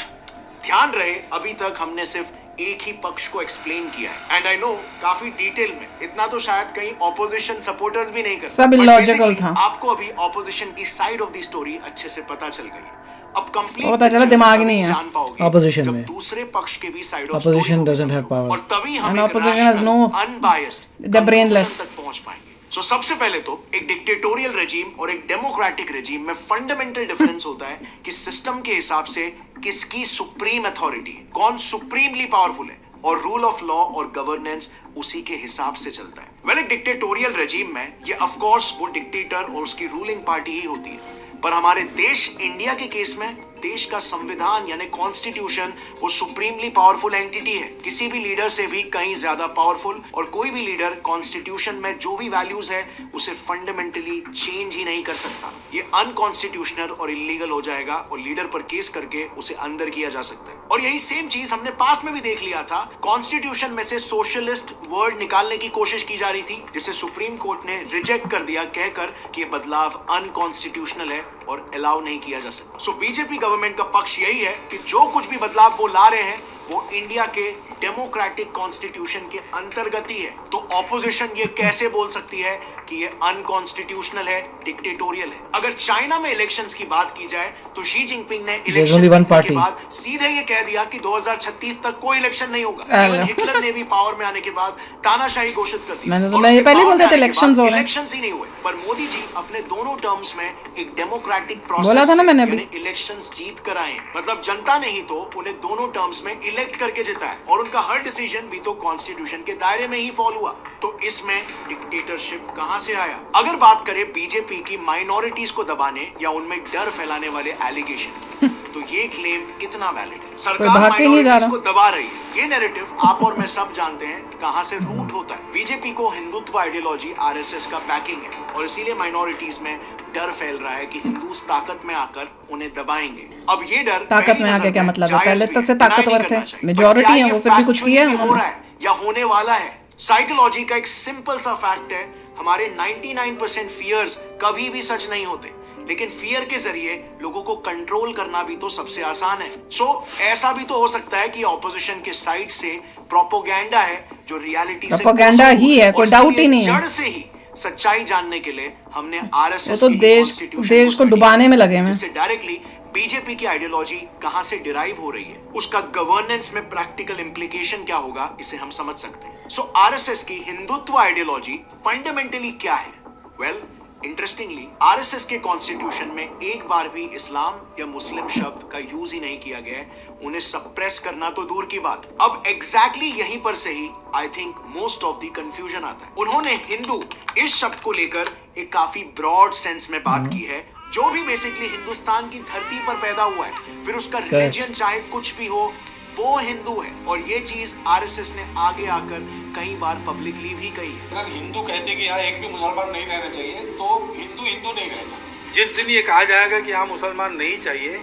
ध्यान रहे, अभी तक हमने सिर्फ एक ही पक्ष को एक्सप्लेन किया है, एंड आई नो काफी डिटेल में। इतना तो शायद कई ऑपोजिशन सपोर्टर्स भी नहीं करते। सब इलॉजिकल था। आपको अभी ऑपोजिशन की साइड ऑफ द स्टोरी अच्छे से पता चल गई। अब कंप्लीट पता चला दिमाग नहीं है जान पाओगे ऑपोजिशन जब में। दूसरे पक्ष के भी side of opposition doesn't have power, और तभी हम And opposition has no- unbiased they're brainless. तक पहुंच पाएंगे। सो सबसे पहले तो एक डिक्टेटोरियल रेजिम और एक डेमोक्रेटिक रेजिम में फंडामेंटल डिफरेंस होता है कि सिस्टम के हिसाब से किसकी सुप्रीम अथॉरिटी है, कौन सुप्रीमली पावरफुल है, और रूल ऑफ लॉ और गवर्नेंस उसी के हिसाब से चलता है। वेल, एक डिक्टेटोरियल रेजिम में ये ऑफ कोर्स वो डिक्टेटर और उसकी रूलिंग पार्टी ही होती है। पर हमारे देश इंडिया के केस में देश का संविधान यानी कॉन्स्टिट्यूशन वो सुप्रीमली पावरफुल एंटिटी है, किसी भी लीडर से भी कहीं ज्यादा पावरफुल। और कोई भी लीडर कॉन्स्टिट्यूशन में जो भी वैल्यूज है उसे फंडामेंटली चेंज ही नहीं कर सकता। ये अनकॉन्स्टिट्यूशनल और इलीगल हो जाएगा और लीडर पर केस करके उसे अंदर किया जा सकता है। और यही सेम चीज हमने पास्ट में भी देख लिया था। कॉन्स्टिट्यूशन में से सोशलिस्ट वर्ड निकालने की कोशिश की जा रही थी, जिसे सुप्रीम कोर्ट ने रिजेक्ट कर दिया, कहकर कि ये बदलाव अनकॉन्स्टिट्यूशनल है और अलाउ नहीं किया जा सकता। सो बीजेपी गवर्नमेंट का पक्ष यही है कि जो कुछ भी बदलाव वो ला रहे हैं वो इंडिया के डेमोक्रेटिक कॉन्स्टिट्यूशन के अंतर्गत ही है। तो ऑपोजिशन ये कैसे बोल सकती है कि ये अनकॉन्स्टिट्यूशनल है, डिक्टेटोरियल है? अगर चाइना में इलेक्शंस की बात की जाए तो शी जिनपिंग ने इलेक्शन के बाद सीधे ये कह दिया कि 2036 तक कोई इलेक्शन नहीं होगा। इवन हिटलर ने भी पावर में आने के बाद तानाशाही घोषित कर दी। मैं ये पहले बोलते थे इलेक्शंस हो रहे हैं, इलेक्शंस ही नहीं हुए। पर मोदी जी अपने दोनों टर्म्स में एक डेमोक्रेटिक बोला था ना मैंने अभी, इलेक्शंस जीत कर आए। मतलब जनता ने ही तो उन्हें दोनों टर्म्स में इलेक्ट करके जिताया और उनका हर डिसीजन भी तो कॉन्स्टिट्यूशन के दायरे में ही फॉलो हुआ। तो इसमें डिक्टेटरशिप कहां से आया? अगर बात करें बीजेपी की माइनॉरिटीज को दबाने या उनमें डर फैलाने वाले एलिगेशन, तो ये क्लेम कितना वैलिड है? सरकार माइनॉरिटीज को दबा रही है, ये नैरेटिव आप और मैं सब जानते हैं कहां से रूट होता है। बीजेपी को हिंदुत्व आइडियोलॉजी आरएसएस का बैकिंग है और इसीलिए माइनॉरिटीज में डर फैल रहा है कि हिंदूस ताकत में आकर उन्हें दबाएंगे। अब ये डर ताकत में आके क्या मतलब है? पहले तो से ताकतवर थे, मेजॉरिटी है, वो फिर भी कुछ किया हो रहा है या होने वाला है। साइकोलॉजी का एक सिंपल सा फैक्ट है, हमारे 99% फियर्स कभी भी सच नहीं होते, लेकिन फियर के जरिए लोगों को कंट्रोल करना भी तो सबसे आसान है। सो ऐसा भी तो हो सकता है कि ऑपोजिशन के साइड से प्रोपोगेंडा है जो रियलिटी से प्रोपोगेंडा ही है, कोई डाउट ही नहीं है। जड़ से ही सच्चाई जानने के लिए हमने आरएसएस तो देश को डुबाने में लगे हैं। जिससे डायरेक्टली बीजेपी की आइडियोलॉजी कहां से डिराइव हो रही है, उसका गवर्नेंस में प्रैक्टिकल इंप्लीकेशन क्या होगा, इसे हम समझ सकते हैं। सो आरएसएस की हिंदुत्व आइडियोलॉजी फंडामेंटली क्या है? वेल, इंटरेस्टिंगली आरएसएस के कॉन्स्टिट्यूशन में एक बार भी इस्लाम या मुस्लिम शब्द का यूज ही नहीं किया गया है। उन्हें सप्रेस करना तो दूर की बात। अब एग्जैक्टली यहीं पर से ही I think most of the confusion आता है। उन्होंने हिंदू इस शब्द को लेकर एक काफी ब्रॉड सेंस में बात की है, जो भी बेसिकली हिंदुस्तान की धरती पर पैदा हुआ है, फिर उसका रिलीजन चाहे कुछ भी हो, वो हिंदू है। और ये चीज आरएसएस ने आगे आकर कई बार पब्लिकली भी कही है। अगर हिंदू कहते कि यहाँ एक भी मुसलमान नहीं रहना चाहिए तो हिंदू हिंदू नहीं रहेगा। जिस दिन ये कहा जाएगा कि यहाँ मुसलमान नहीं चाहिए,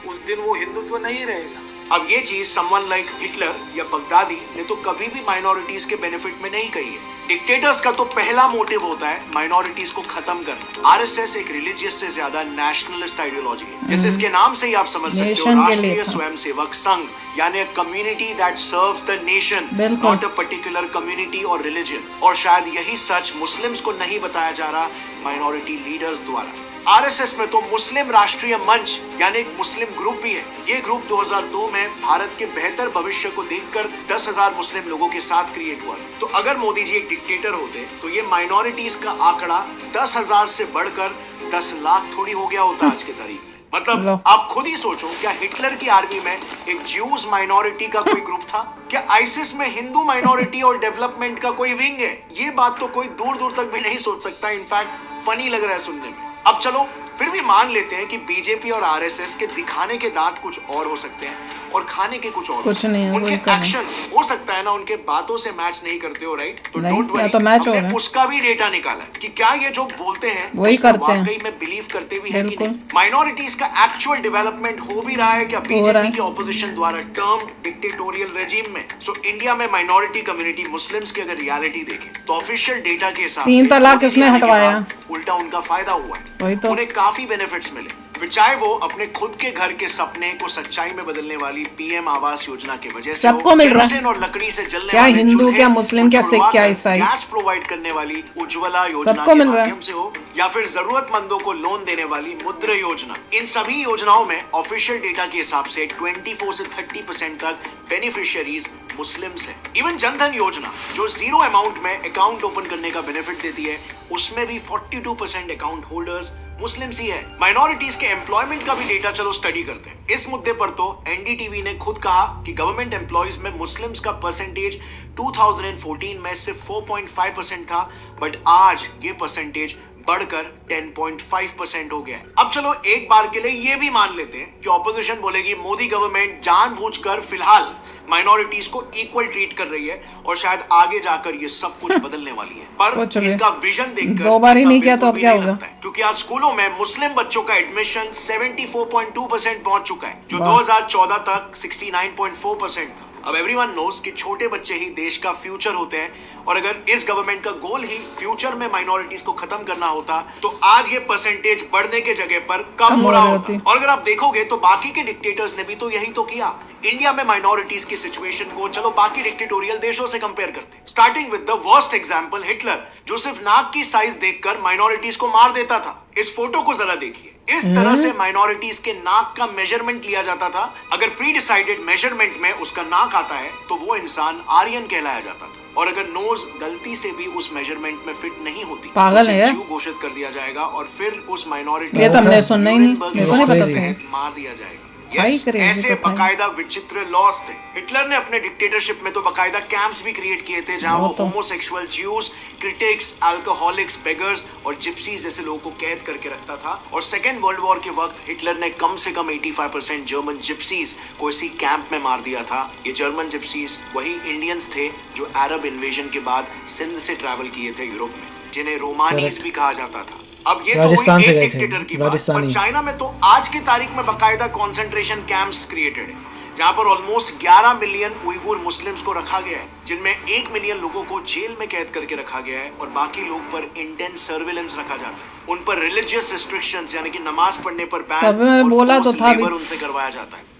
उस दिन वो हिंदुत्व नहीं रहेगा। अब ये चीज समवन लाइक हिटलर या बगदादी ने तो कभी भी माइनॉरिटीज के बेनिफिट में नहीं कही है। डिक्टेटर्स का तो पहला मोटिव होता है माइनॉरिटीज को खत्म करना। आरएसएस एक रिलीजियस से ज्यादा नेशनलिस्ट आइडियोलॉजी है, जैसे इसके नाम से ही आप समझ सकते हो, राष्ट्रीय स्वयंसेवक संघ, यानी community that serves the nation, not a particular community और रिलीजन। और शायद यही सच मुस्लिम्स को नहीं बताया जा रहा माइनॉरिटी लीडर्स द्वारा। आरएसएस में तो मुस्लिम राष्ट्रीय मंच यानी एक मुस्लिम ग्रुप भी है। ये ग्रुप 2002 में भारत के बेहतर भविष्य को देखकर 10,000 मुस्लिम लोगों के साथ क्रिएट हुआ था। तो अगर मोदी जी एक डिक्टेटर होते तो ये माइनॉरिटीज का आंकड़ा 10,000 से बढ़कर 10 लाख थोड़ी हो गया होता आज के तारीख में। मतलब आप खुद ही सोचो, क्या हिटलर की आर्मी में एक ज्यूज माइनॉरिटी का कोई ग्रुप था? क्या आईसिस में हिंदू माइनॉरिटी और डेवलपमेंट का कोई विंग है? ये बात तो कोई दूर दूर तक भी नहीं सोच सकता। इनफैक्ट फनी लग रहा है सुनने में। अब चलो फिर भी मान लेते हैं कि बीजेपी और आरएसएस के दिखाने के दांत कुछ और हो सकते हैं और खाने के कुछ और कुछ नहीं है, उनके वही करना। एक्शंस हो सकता है ना उनके बातों से मैच नहीं करते हो, राइट? तो नहीं, डोंट या वरी, तो मैच हो हमने रहा है। उसका भी डेटा निकाला है कि क्या ये जो बोलते हैं वही उसमें करते हैं। वाकई में बिलीव करते भी हैं कि बिल्कुल। नहीं? माइनॉरिटीज का एक्चुअल डेवलपमेंट हो भी रहा है क्या रहा बीजेपी है। के ऑपोजिशन द्वारा टर्म डिक्टेटोरियल रेजिम में? सो इंडिया में माइनॉरिटी कम्युनिटी मुस्लिम्स की अगर रियलिटी देखें तो ऑफिशियल डेटा के हिसाब से 3 तलाक मोदी किसने जी आने के हटवाया? बाद उल्टा उनका फायदा हुआ है। वही तो। उन्हें काफी बेनिफिट्स मिले, फिर चाहे वो अपने खुद के घर के सपने को सच्चाई में बदलने वाली पीएम आवास योजना की वजह से सबको मिल रहा है। केरोसिन और लकड़ी से जलने क्या वाले हिंदू, चूल्हे क्या मुस्लिम, क्या को सिख, क्या छुड़वाकर ईसाई। गैस प्रोवाइड करने वाली उज्ज्वला योजना सबको के मिल रहा है। माध्यम से हो, या फिर जरूरतमंदों को लोन देने वाली मुद्रा योजना। इन सभी योजनाओं में ऑफिशियल डेटा के हिसाब से 24 से 30% तक बेनिफिशियरीज मुस्लिम्स हैं। इवन जनधन योजना जो 0 अमाउंट में अकाउंट ओपन करने का बेनिफिट देती है, उसमें भी 42% अकाउंट होल्डर्स मुस्लिम्स ही है। माइनॉरिटीज के एम्प्लॉयमेंट का भी डेटा चलो स्टडी करते हैं। इस मुद्दे पर तो एनडीटीवी ने खुद कहा कि गवर्नमेंट एम्प्लॉयज में मुस्लिम्स का परसेंटेज 2014 में सिर्फ 4.5% था, बट आज ये परसेंटेज बढ़कर 10.5% हो गया है। अब चलो एक बार के लिए ये भी मान लेते हैं कि ऑपोजिशन बोलेगी मोदी गवर्नमेंट जानबूझकर फिलहाल माइनॉरिटीज को इक्वल ट्रीट कर रही है और शायद आगे जाकर ये सब कुछ बदलने वाली है। कुछ पर भी। इनका विजन देखकर 2 बार ही ऐसा नहीं किया तो बिल्कुल अब भी क्या नहीं होगा? लगता है। क्योंकि आज स्कूलों में मुस्लिम बच्चों का एडमिशन 74.2% पहुंच चुका है, जो 2014 तक 69.4% था। अब एवरीवन नोस कि छोटे बच्चे ही देश का फ्यूचर होते हैं, और अगर इस गवर्नमेंट का गोल ही फ्यूचर में माइनॉरिटीज को खत्म करना होता तो आज ये परसेंटेज बढ़ने के जगह पर कम हो रहा होता। और अगर आप देखोगे तो बाकी के डिक्टेटर्स ने भी तो यही तो किया। इंडिया में माइनॉरिटीज की सिचुएशन को चलो बाकी डिक्टेटोरियल देशों से कंपेयर करते हैं, starting with the worst example Hitler, जो सिर्फ नाक की साइज देखकर माइनॉरिटीज को मार देता था। इस फोटो को जरा देखिए, इस तरह से माइनॉरिटीज के नाक का मेजरमेंट लिया जाता था। अगर प्री डिसाइडेड मेजरमेंट में उसका नाक आता है तो वो इंसान आर्यन कहलाया जाता था, और अगर नोज गलती से भी उस मेजरमेंट में फिट नहीं होती पागल तो है उसे यार। ज्यू घोषित कर दिया जाएगा और फिर उस माइनॉरिटी ये तो हमने सुनना ही नहीं, मेरे को नहीं पता था। मार दिया जाएगा। भाई Yes, crazy ऐसे तो था ही। बकायदा विचित्र लॉस थे। हिटलर ने अपने डिक्टेटरशिप में तो बकायदा कैंप्स भी क्रिएट किए थे, जहां वो homosexual Jews, critics, alcoholics, beggars और जिप्सीज जैसे लोगों को कैद करके रखता था। और सेकेंड वर्ल्ड वॉर के वक्त हिटलर ने कम से कम 85% जर्मन जिप्सीज को इसी कैंप में मार दिया था। ये जर्मन जिप्सीज वही इंडियंस थे जो अरब इन्वेजन के बाद सिंध से ट्रैवल किए थे यूरोप में, जिन्हें रोमानीज भी कहा जाता था। अब ये तो राजस्थान हुई से एक गए थे, डिक्टेटर की बात, पर राजस्थानी। चाइना में तो आज की तारीख में बकायदा कंसंट्रेशन कैंप्स क्रिएटेड है, जहां पर ऑलमोस्ट 11 मिलियन उइगुर मुस्लिम्स को रखा गया है, जिनमें 1 मिलियन लोगों को जेल में कैद करके रखा गया है और बाकी लोग पर इंटेंस सर्विलेंस रखा जाता है। उन पर रिलीजियस रिस्ट्रिक्शंस यानी कि नमाज पढ़ने पर सब में बोला तो था भी। उनसे करवाया जाता है।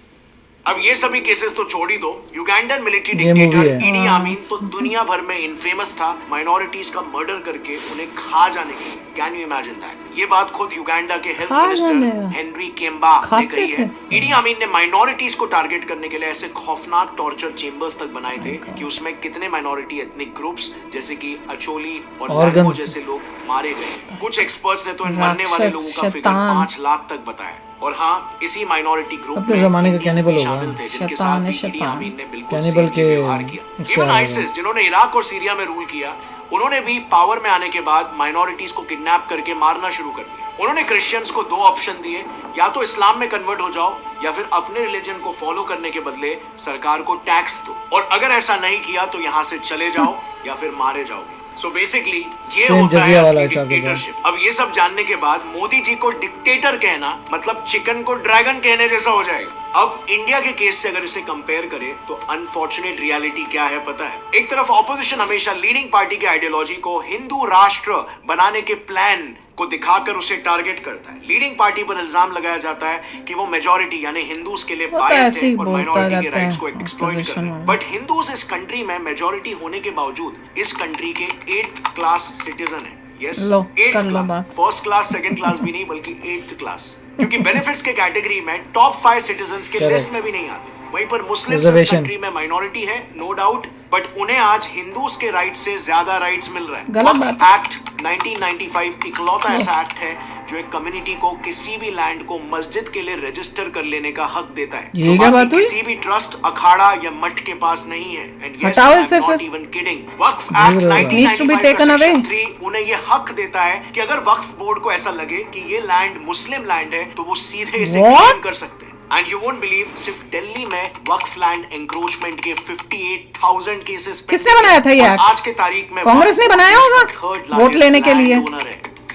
अब ये सभी केसेस तो छोड़ ही दो, युगांडन मिलिट्री ये मूवी डिक्टेटर है। ईडी आमीन तो दुनिया भर में इनफेमस था माइनॉरिटीज का मर्डर करके उन्हें खा जाने के लिए। Can you imagine that? ये बात खुद युगांडा के हेल्थ खा मिनिस्टर जाने? हेनरी केम्बा ने खाते कही है। थे? ईडी आमीन ने माइनॉरिटीज को टारगेट करने के लिए ऐसे खौफनाक टॉर्चर चेंबर्स तक बनाए थे कि उसमें कितने माइनॉरिटी एथनिक ग्रुप्स जैसे कि अचोली और Organs। लैंगो जैसे लोग मारे गए। कुछ एक्सपर्ट्स ने तो इन मरने वाले राक्षस, लोगों का फिगर शैतान। 5 लाख तक बताया। और हाँ, इसी माइनॉरिटी ग्रुप अपने में जमाने का Indians कैनिबल भी होगा। शामिल थे, जिनके शैतान साथ है, भी ईडी शैतान। आमीन ने बिल्कुल कैनिबल सेम के व्यवहार किया। उससे इवन आगे आईसिस जिन्होंने इराक और सीरिया में रूल किया, उन्होंने भी पावर में आने के बाद माइनॉरिटीज को किडनैप करके मारना शुरू कर दिया। उन्होंने क्रिश्चियंस को 2 ऑप्शन दिए, या तो इस्लाम में कन्वर्ट हो जाओ या फिर अपने रिलीजन को फॉलो करने के बदले सरकार को टैक्स दो, और अगर ऐसा नहीं किया तो यहाँ से चले जाओ या फिर मारे जाओगे। सो बेसिकली ये Same होता है जजिया वाला असली हिसाब किताब। डिक्टेटरशिप। अब ये सब जानने के बाद मोदी जी को डिक्टेटर कहना मतलब चिकन को ड्रैगन कहने जैसा हो जाएगा। अब इंडिया के केस से अगर इसे कंपेयर करें तो अनफॉर्चुनेट रियलिटी क्या है पता है? एक तरफ ऑपोजिशन हमेशा लीडिंग पार्टी के आइडियोलॉजी को हिंदू राष्ट्र बनाने के प्लान को दिखाकर उसे टारगेट करता है। लीडिंग पार्टी पर इल्जाम लगाया जाता है कि वो मेजॉरिटी यानी हिंदूज के लिए वो तो बायस्ड ऐसे ही है और बोलता माइनॉरिटी के रहता राइट्स है को एक्सप्लॉइट कर opposition रहे हैं। वाला। बट हिंदूज इस कंट्री में मेजॉरिटी होने के बावजूद इस कंट्री के 8th क्लास सिटीजन है। यस, लो, 8th कर लो क्लास, बात। फर्स्ट क्लास, सेकंड क्लास भी नहीं बल्कि 8th क्लास, क्योंकि बेनिफिट्स के कैटेगरी में टॉप 5 सिटीजंस के Correct। लिस्ट में भी नहीं आते। वहीं पर मुस्लिम्स इस Reservation। कंट्री में माइनॉरिटी है, नो डाउट, बट उन्हें आज हिंदूज के राइट से ज्यादा राइट्स मिल रहे हैं। गलत वक्फ बात। एक्ट 1995 इकलौता ऐसा एक्ट है जो एक कम्युनिटी को किसी भी लैंड को मस्जिद के लिए रजिस्टर कर लेने का हक देता है। ये क्या बात हुई? किसी भी ट्रस्ट, अखाड़ा या मठ के पास नहीं है। एंड हटाओ इसे फिर। Even kidding. वक्फ एक्ट 1995 उन्हें ये हक देता है कि अगर वक्फ बोर्ड को ऐसा लगे कि ये लैंड मुस्लिम लैंड है तो वो सीधे इसे क्लेम कर सकते हैं। एंड यू वोंट बिलीव, सिर्फ दिल्ली में वक्फ लैंड एंक्रोचमेंट के 58,000 केसेस। किसने बनाया था ये एक्ट? आज के तारीख में कांग्रेस ने बनाया होगा वोट लेने के लिए।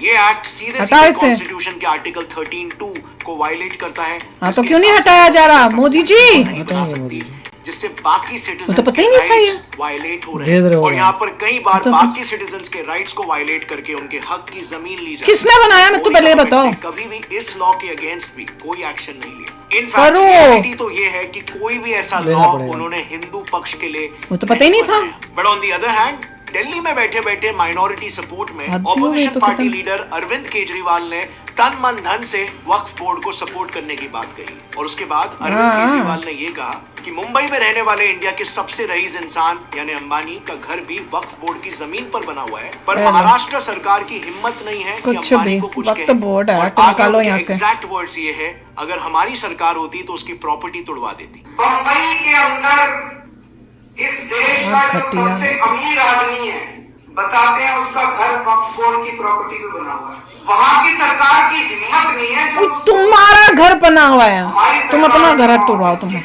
ये एक्ट सीधे कॉन्स्टिट्यूशन के आर्टिकल 13(2) को वायलेट करता है। हाँ, तो क्यों नहीं हटाया जा रहा? मोदी जी, जिससे बाकी सिटीजन तो पता ही नहीं था ये वायलेट हो रहे हैं और यहाँ पर कई बार बाकी सिटीजन्स के राइट्स को वायलेट करके उनके हक की जमीन ली जाती है। किसने बनाया? मैं तो पहले बताओ। कभी भी इस लॉ के अगेंस्ट भी कोई एक्शन नहीं लिया। इनफैक्ट रियलिटी तो ये है कि कोई भी ऐसा लॉ उन्होंने हिंदू पक्ष के लिए वो तो पता ही नहीं था। But on the other hand, Delhi में बैठे बैठे माइनॉरिटी सपोर्ट में opposition party leader Arvind Kejriwal ने तन मन धन से वक्फ बोर्ड को सपोर्ट करने की बात कही। और उसके बाद अरविंद केजरीवाल ने यह कहा कि मुंबई में रहने वाले इंडिया के सबसे रईस इंसान यानी अंबानी का घर भी वक्फ बोर्ड की जमीन पर बना हुआ है। पर महाराष्ट्र सरकार की हिम्मत नहीं है कि अंबानी को कुछ कहे। बोर्ड निकालो यहाँ से। एग्जैक्ट वर्ड्स ये है, अगर हमारी सरकार होती तो उसकी प्रॉपर्टी तोड़वा देती। मुंबई के अंदर इस देश का जो सबसे अमीर आदमी है, बताते हैं उसका घर वक्फ बोर्ड की प्रॉपर्टी पे बना हुआ है। वहाँ की सरकार की हिम्मत नहीं है जो तुम्हारा घर बना हुआ है, तुम अपना घर तोड़वाओ। तुम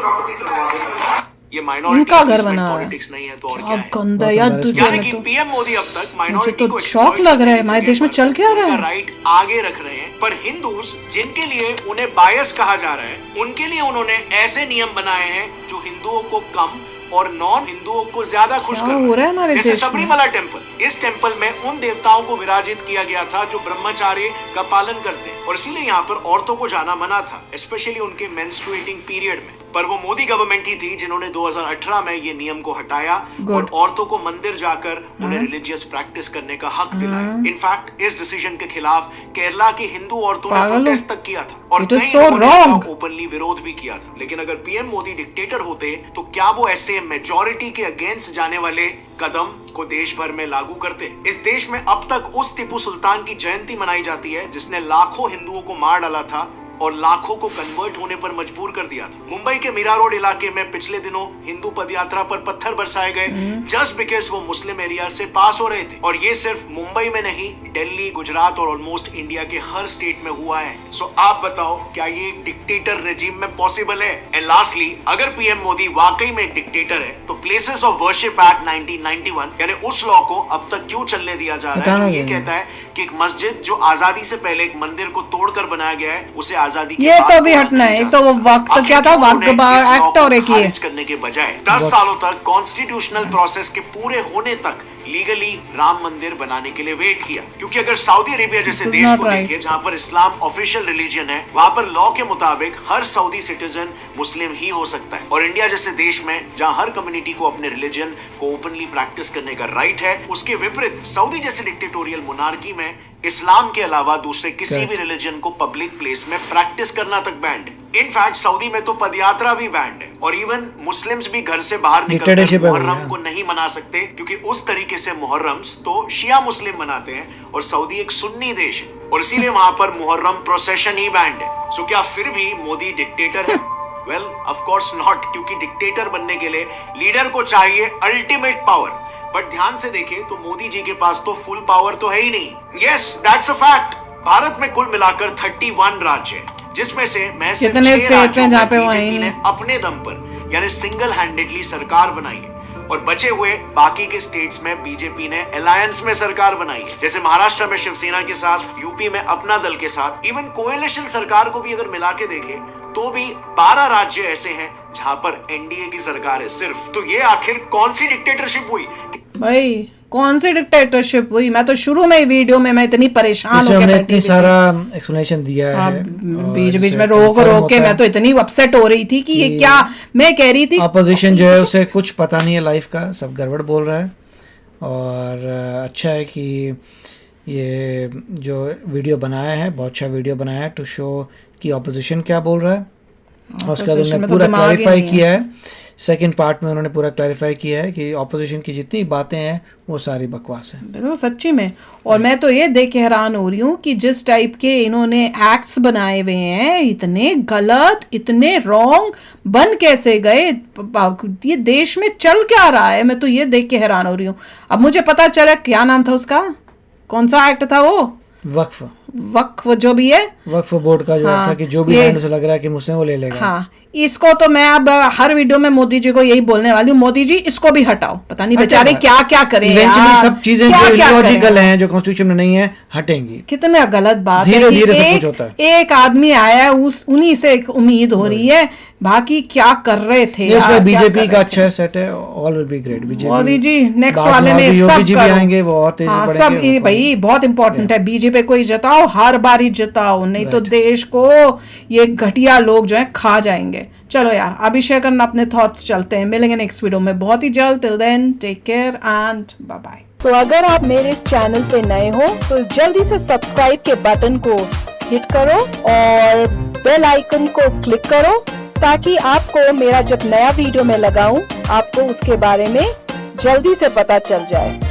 ये माइनॉरिटी उनका घर बना हुआ है। पॉलिटिक्स नहीं है तो और क्या क्या है? गंदा यार दुनिया यानी में कि तो। पीएम मोदी अब तक मुझे माइनॉरिटी तो को शौक लग रहा है, हमारे देश में चल क्या रहा है? राइट आगे रख रहे हैं। पर हिंदूज जिनके लिए उन्हें बायस कहा जा रहा है, उनके लिए उन्होंने ऐसे नियम बनाए हैं जो हिंदुओं को कम और नॉन हिंदुओं को ज्यादा खुश कर हो रहा है हमारे जैसे देश में? सबरीमला टेम्पल। इस टेम्पल में उन देवताओं को विराजित किया गया था जो ब्रह्मचार्य का पालन करते हैं और इसीलिए यहाँ पर औरतों को जाना मना था, स्पेशली उनके मेंस्ट्रुएटिंग पीरियड में। पर वो मोदी गवर्नमेंट ही थी जिन्होंने 2018 में ये नियम को हटाया और औरतों को मंदिर जाकर उन्हें रिलीजियस प्रैक्टिस करने का हक दिलाया। इनफैक्ट इस डिसीजन के खिलाफ केरला की हिंदू औरतों ने प्रोटेस्ट तक किया था और कई लोगों ने इसका ओपनली विरोध भी किया था। लेकिन अगर पीएम मोदी डिक्टेटर होते तो क्या वो ऐसे मेजॉरिटी के अगेंस्ट जाने वाले कदम को देश भर में लागू करते? इस देश में अब तक उस टीपू सुल्तान की जयंती मनाई जाती है जिसने लाखों हिंदुओं को मार डाला था और लाखों को कन्वर्ट होने पर मजबूर कर दिया था। मुंबई के मीरा रोड इलाके में पिछले दिनों हिंदू पदयात्रा पर पत्थर बरसाए गए जस्ट बिकॉज वो मुस्लिम एरिया से पास हो रहे थे। और ये सिर्फ मुंबई में नहीं, दिल्ली, गुजरात और ऑलमोस्ट इंडिया के हर स्टेट में हुआ है। सो आप बताओ, क्या ये एक डिक्टेटर रेजिम में पॉसिबल है? एंड लास्टली, अगर पीएम मोदी वाकई में एक डिक्टेटर है तो प्लेसेस ऑफ वर्शिप एक्ट 1991 यानी उस लॉ को अब तक क्यों चलने दिया जा रहा है जो ये कहता है कि एक मस्जिद जो आजादी से पहले एक मंदिर को तोड़कर बनाया गया है उसे आजादी के ये बाद तो भी हटना है। एक तो वो वक्त क्या था, वक्त एक्ट और एक ये करने के बजाय 10 सालों तक कॉन्स्टिट्यूशनल प्रोसेस के पूरे होने तक लीगली राम मंदिर बनाने के लिए वेट किया। क्योंकि अगर सऊदी अरेबिया जैसे देश को देखिए जहां पर इस्लाम ऑफिशियल रिलीजन है, वहां पर लॉ के मुताबिक हर सऊदी सिटीजन मुस्लिम ही हो सकता है। और इंडिया जैसे देश में जहां हर कम्युनिटी को अपने रिलीजन को ओपनली प्रैक्टिस करने का राइट है, उसके विपरीत सऊदी जैसे डिक्टेटोरियल मोनार्की में इस्लाम के अलावा दूसरे किसी भी रिलीजन को पब्लिक प्लेस में प्रैक्टिस करना तक बैंड है। इनफैक्ट सऊदी में तो पदयात्रा भी बैंड है और इवन मुस्लिम्स भी घर से बाहर निकलकर मुहर्रम को नहीं मना सकते क्योंकि उस तरीके से मुहर्रम्स तो शिया मुस्लिम मनाते हैं और सऊदी एक सुन्नी देश है और इसीलिए वहां पर मुहर्रम प्रोसेशन ही बैंड है। सो क्या फिर भी मोदी डिक्टेटर है? वेल, ऑफ कोर्स नॉट, क्योंकि डिक्टेटर बनने के लिए लीडर को चाहिए अल्टीमेट पावर। बट ध्यान से देखें तो मोदी जी के पास तो फुल पावर तो है ही नहीं। Yes, that's a fact. Bharat में कुल मिलाकर 31 राज्य हैं, जिसमें से महज 6 राज्यों में बीजेपी ने अपने दम पर यानी सिंगल हैंडेडली सरकार बनाई है और बचे हुए बाकी के स्टेट्स में बीजेपी ने अलायंस में सरकार बनाई है। जैसे महाराष्ट्र में शिवसेना के साथ, यूपी में अपना दल के साथ, इवन कोएलिशन सरकार को भी अगर मिला के देखें तो भी 12 राज्य ऐसे हैं जहां पर एनडीए की सरकार है सिर्फ। तो ये आखिर कौन सी डिक्टेटरशिप हुई भाई? कौन सी डिक्टेटरशिप हुई? मैं तो शुरू में वीडियो में मैं इतनी परेशान हो गया, इतनी सारा एक्सप्लेनेशन दिया है, बीच बीच में रोक के मैं तो इतनी अपसेट हो रही थी कि ये क्या मैं कह रही थी। अपोजिशन जो है उसे कुछ पता नहीं है लाइफ का, सब गड़बड़ बोल रहा है। और अच्छा है कि ये जो वीडियो बनाया है बहुत अच्छा वीडियो बनाया है टू शो कि अपोजिशन क्या बोल रहा है और उसका उन्होंने पूरा क्लैरिफाई किया है सेकंड पार्ट में उन्होंने पूरा क्लैरिफाई किया है कि ऑपोजिशन की जितनी बातें हैं वो सारी बकवास है। बिल्कुल सच्ची में। और मैं तो ये देख के हैरान हो रही हूँ कि जिस टाइप के इन्होंने एक्ट्स बनाए हुए हैं, इतने गलत, इतने रॉन्ग बन कैसे गए, ये देश में चल क्या रहा है, मैं तो ये देख के हैरान हो रही हूँ। अब मुझे पता चला क्या नाम था उसका, कौन सा एक्ट था वो, वक्फ जो भी है, वक्फ बोर्ड का जो था कि जो भी लैंड उसे लग रहा है कि मुझसे वो ले लेगा। हाँ, इसको तो मैं अब हर वीडियो में मोदी जी को यही बोलने वाली हूँ, मोदी जी इसको भी हटाओ, पता नहीं बेचारे क्या क्या करें यार। सब चीजें जो इलॉजिकल हैं, जो कॉन्स्टिट्यूशन में नहीं है, हटेंगी। कितना गलत बात है। धीरे धीरे सब कुछ होता है। एक आदमी आया है, उन्हीं से एक उम्मीद हो रही है, बाकी क्या कर रहे थे यार। बीजेपी का अच्छा सेट है, all will be great. Modi ji next वाले में सब करो। आएंगे वो और तेजी बढ़ेंगे। सब भाई बहुत इंपॉर्टेंट है, बीजेपी को ही जिताओ, हर बार ही जिताओ, नहीं तो देश को ये घटिया लोग जो है खा जाएंगे। चलो यार, अभिषेक करना अपने थॉट्स चलते हैं, मिलेंगे नेक्स्ट वीडियो में बहुत ही जल्द। Till then take care and bye bye. तो अगर आप मेरे इस चैनल पे नए हो तो जल्दी से सब्सक्राइब के बटन को हिट करो और बेल आइकन को क्लिक करो, ताकि आपको मेरा जब नया वीडियो मैं लगाऊं आपको उसके बारे में जल्दी से पता चल जाए।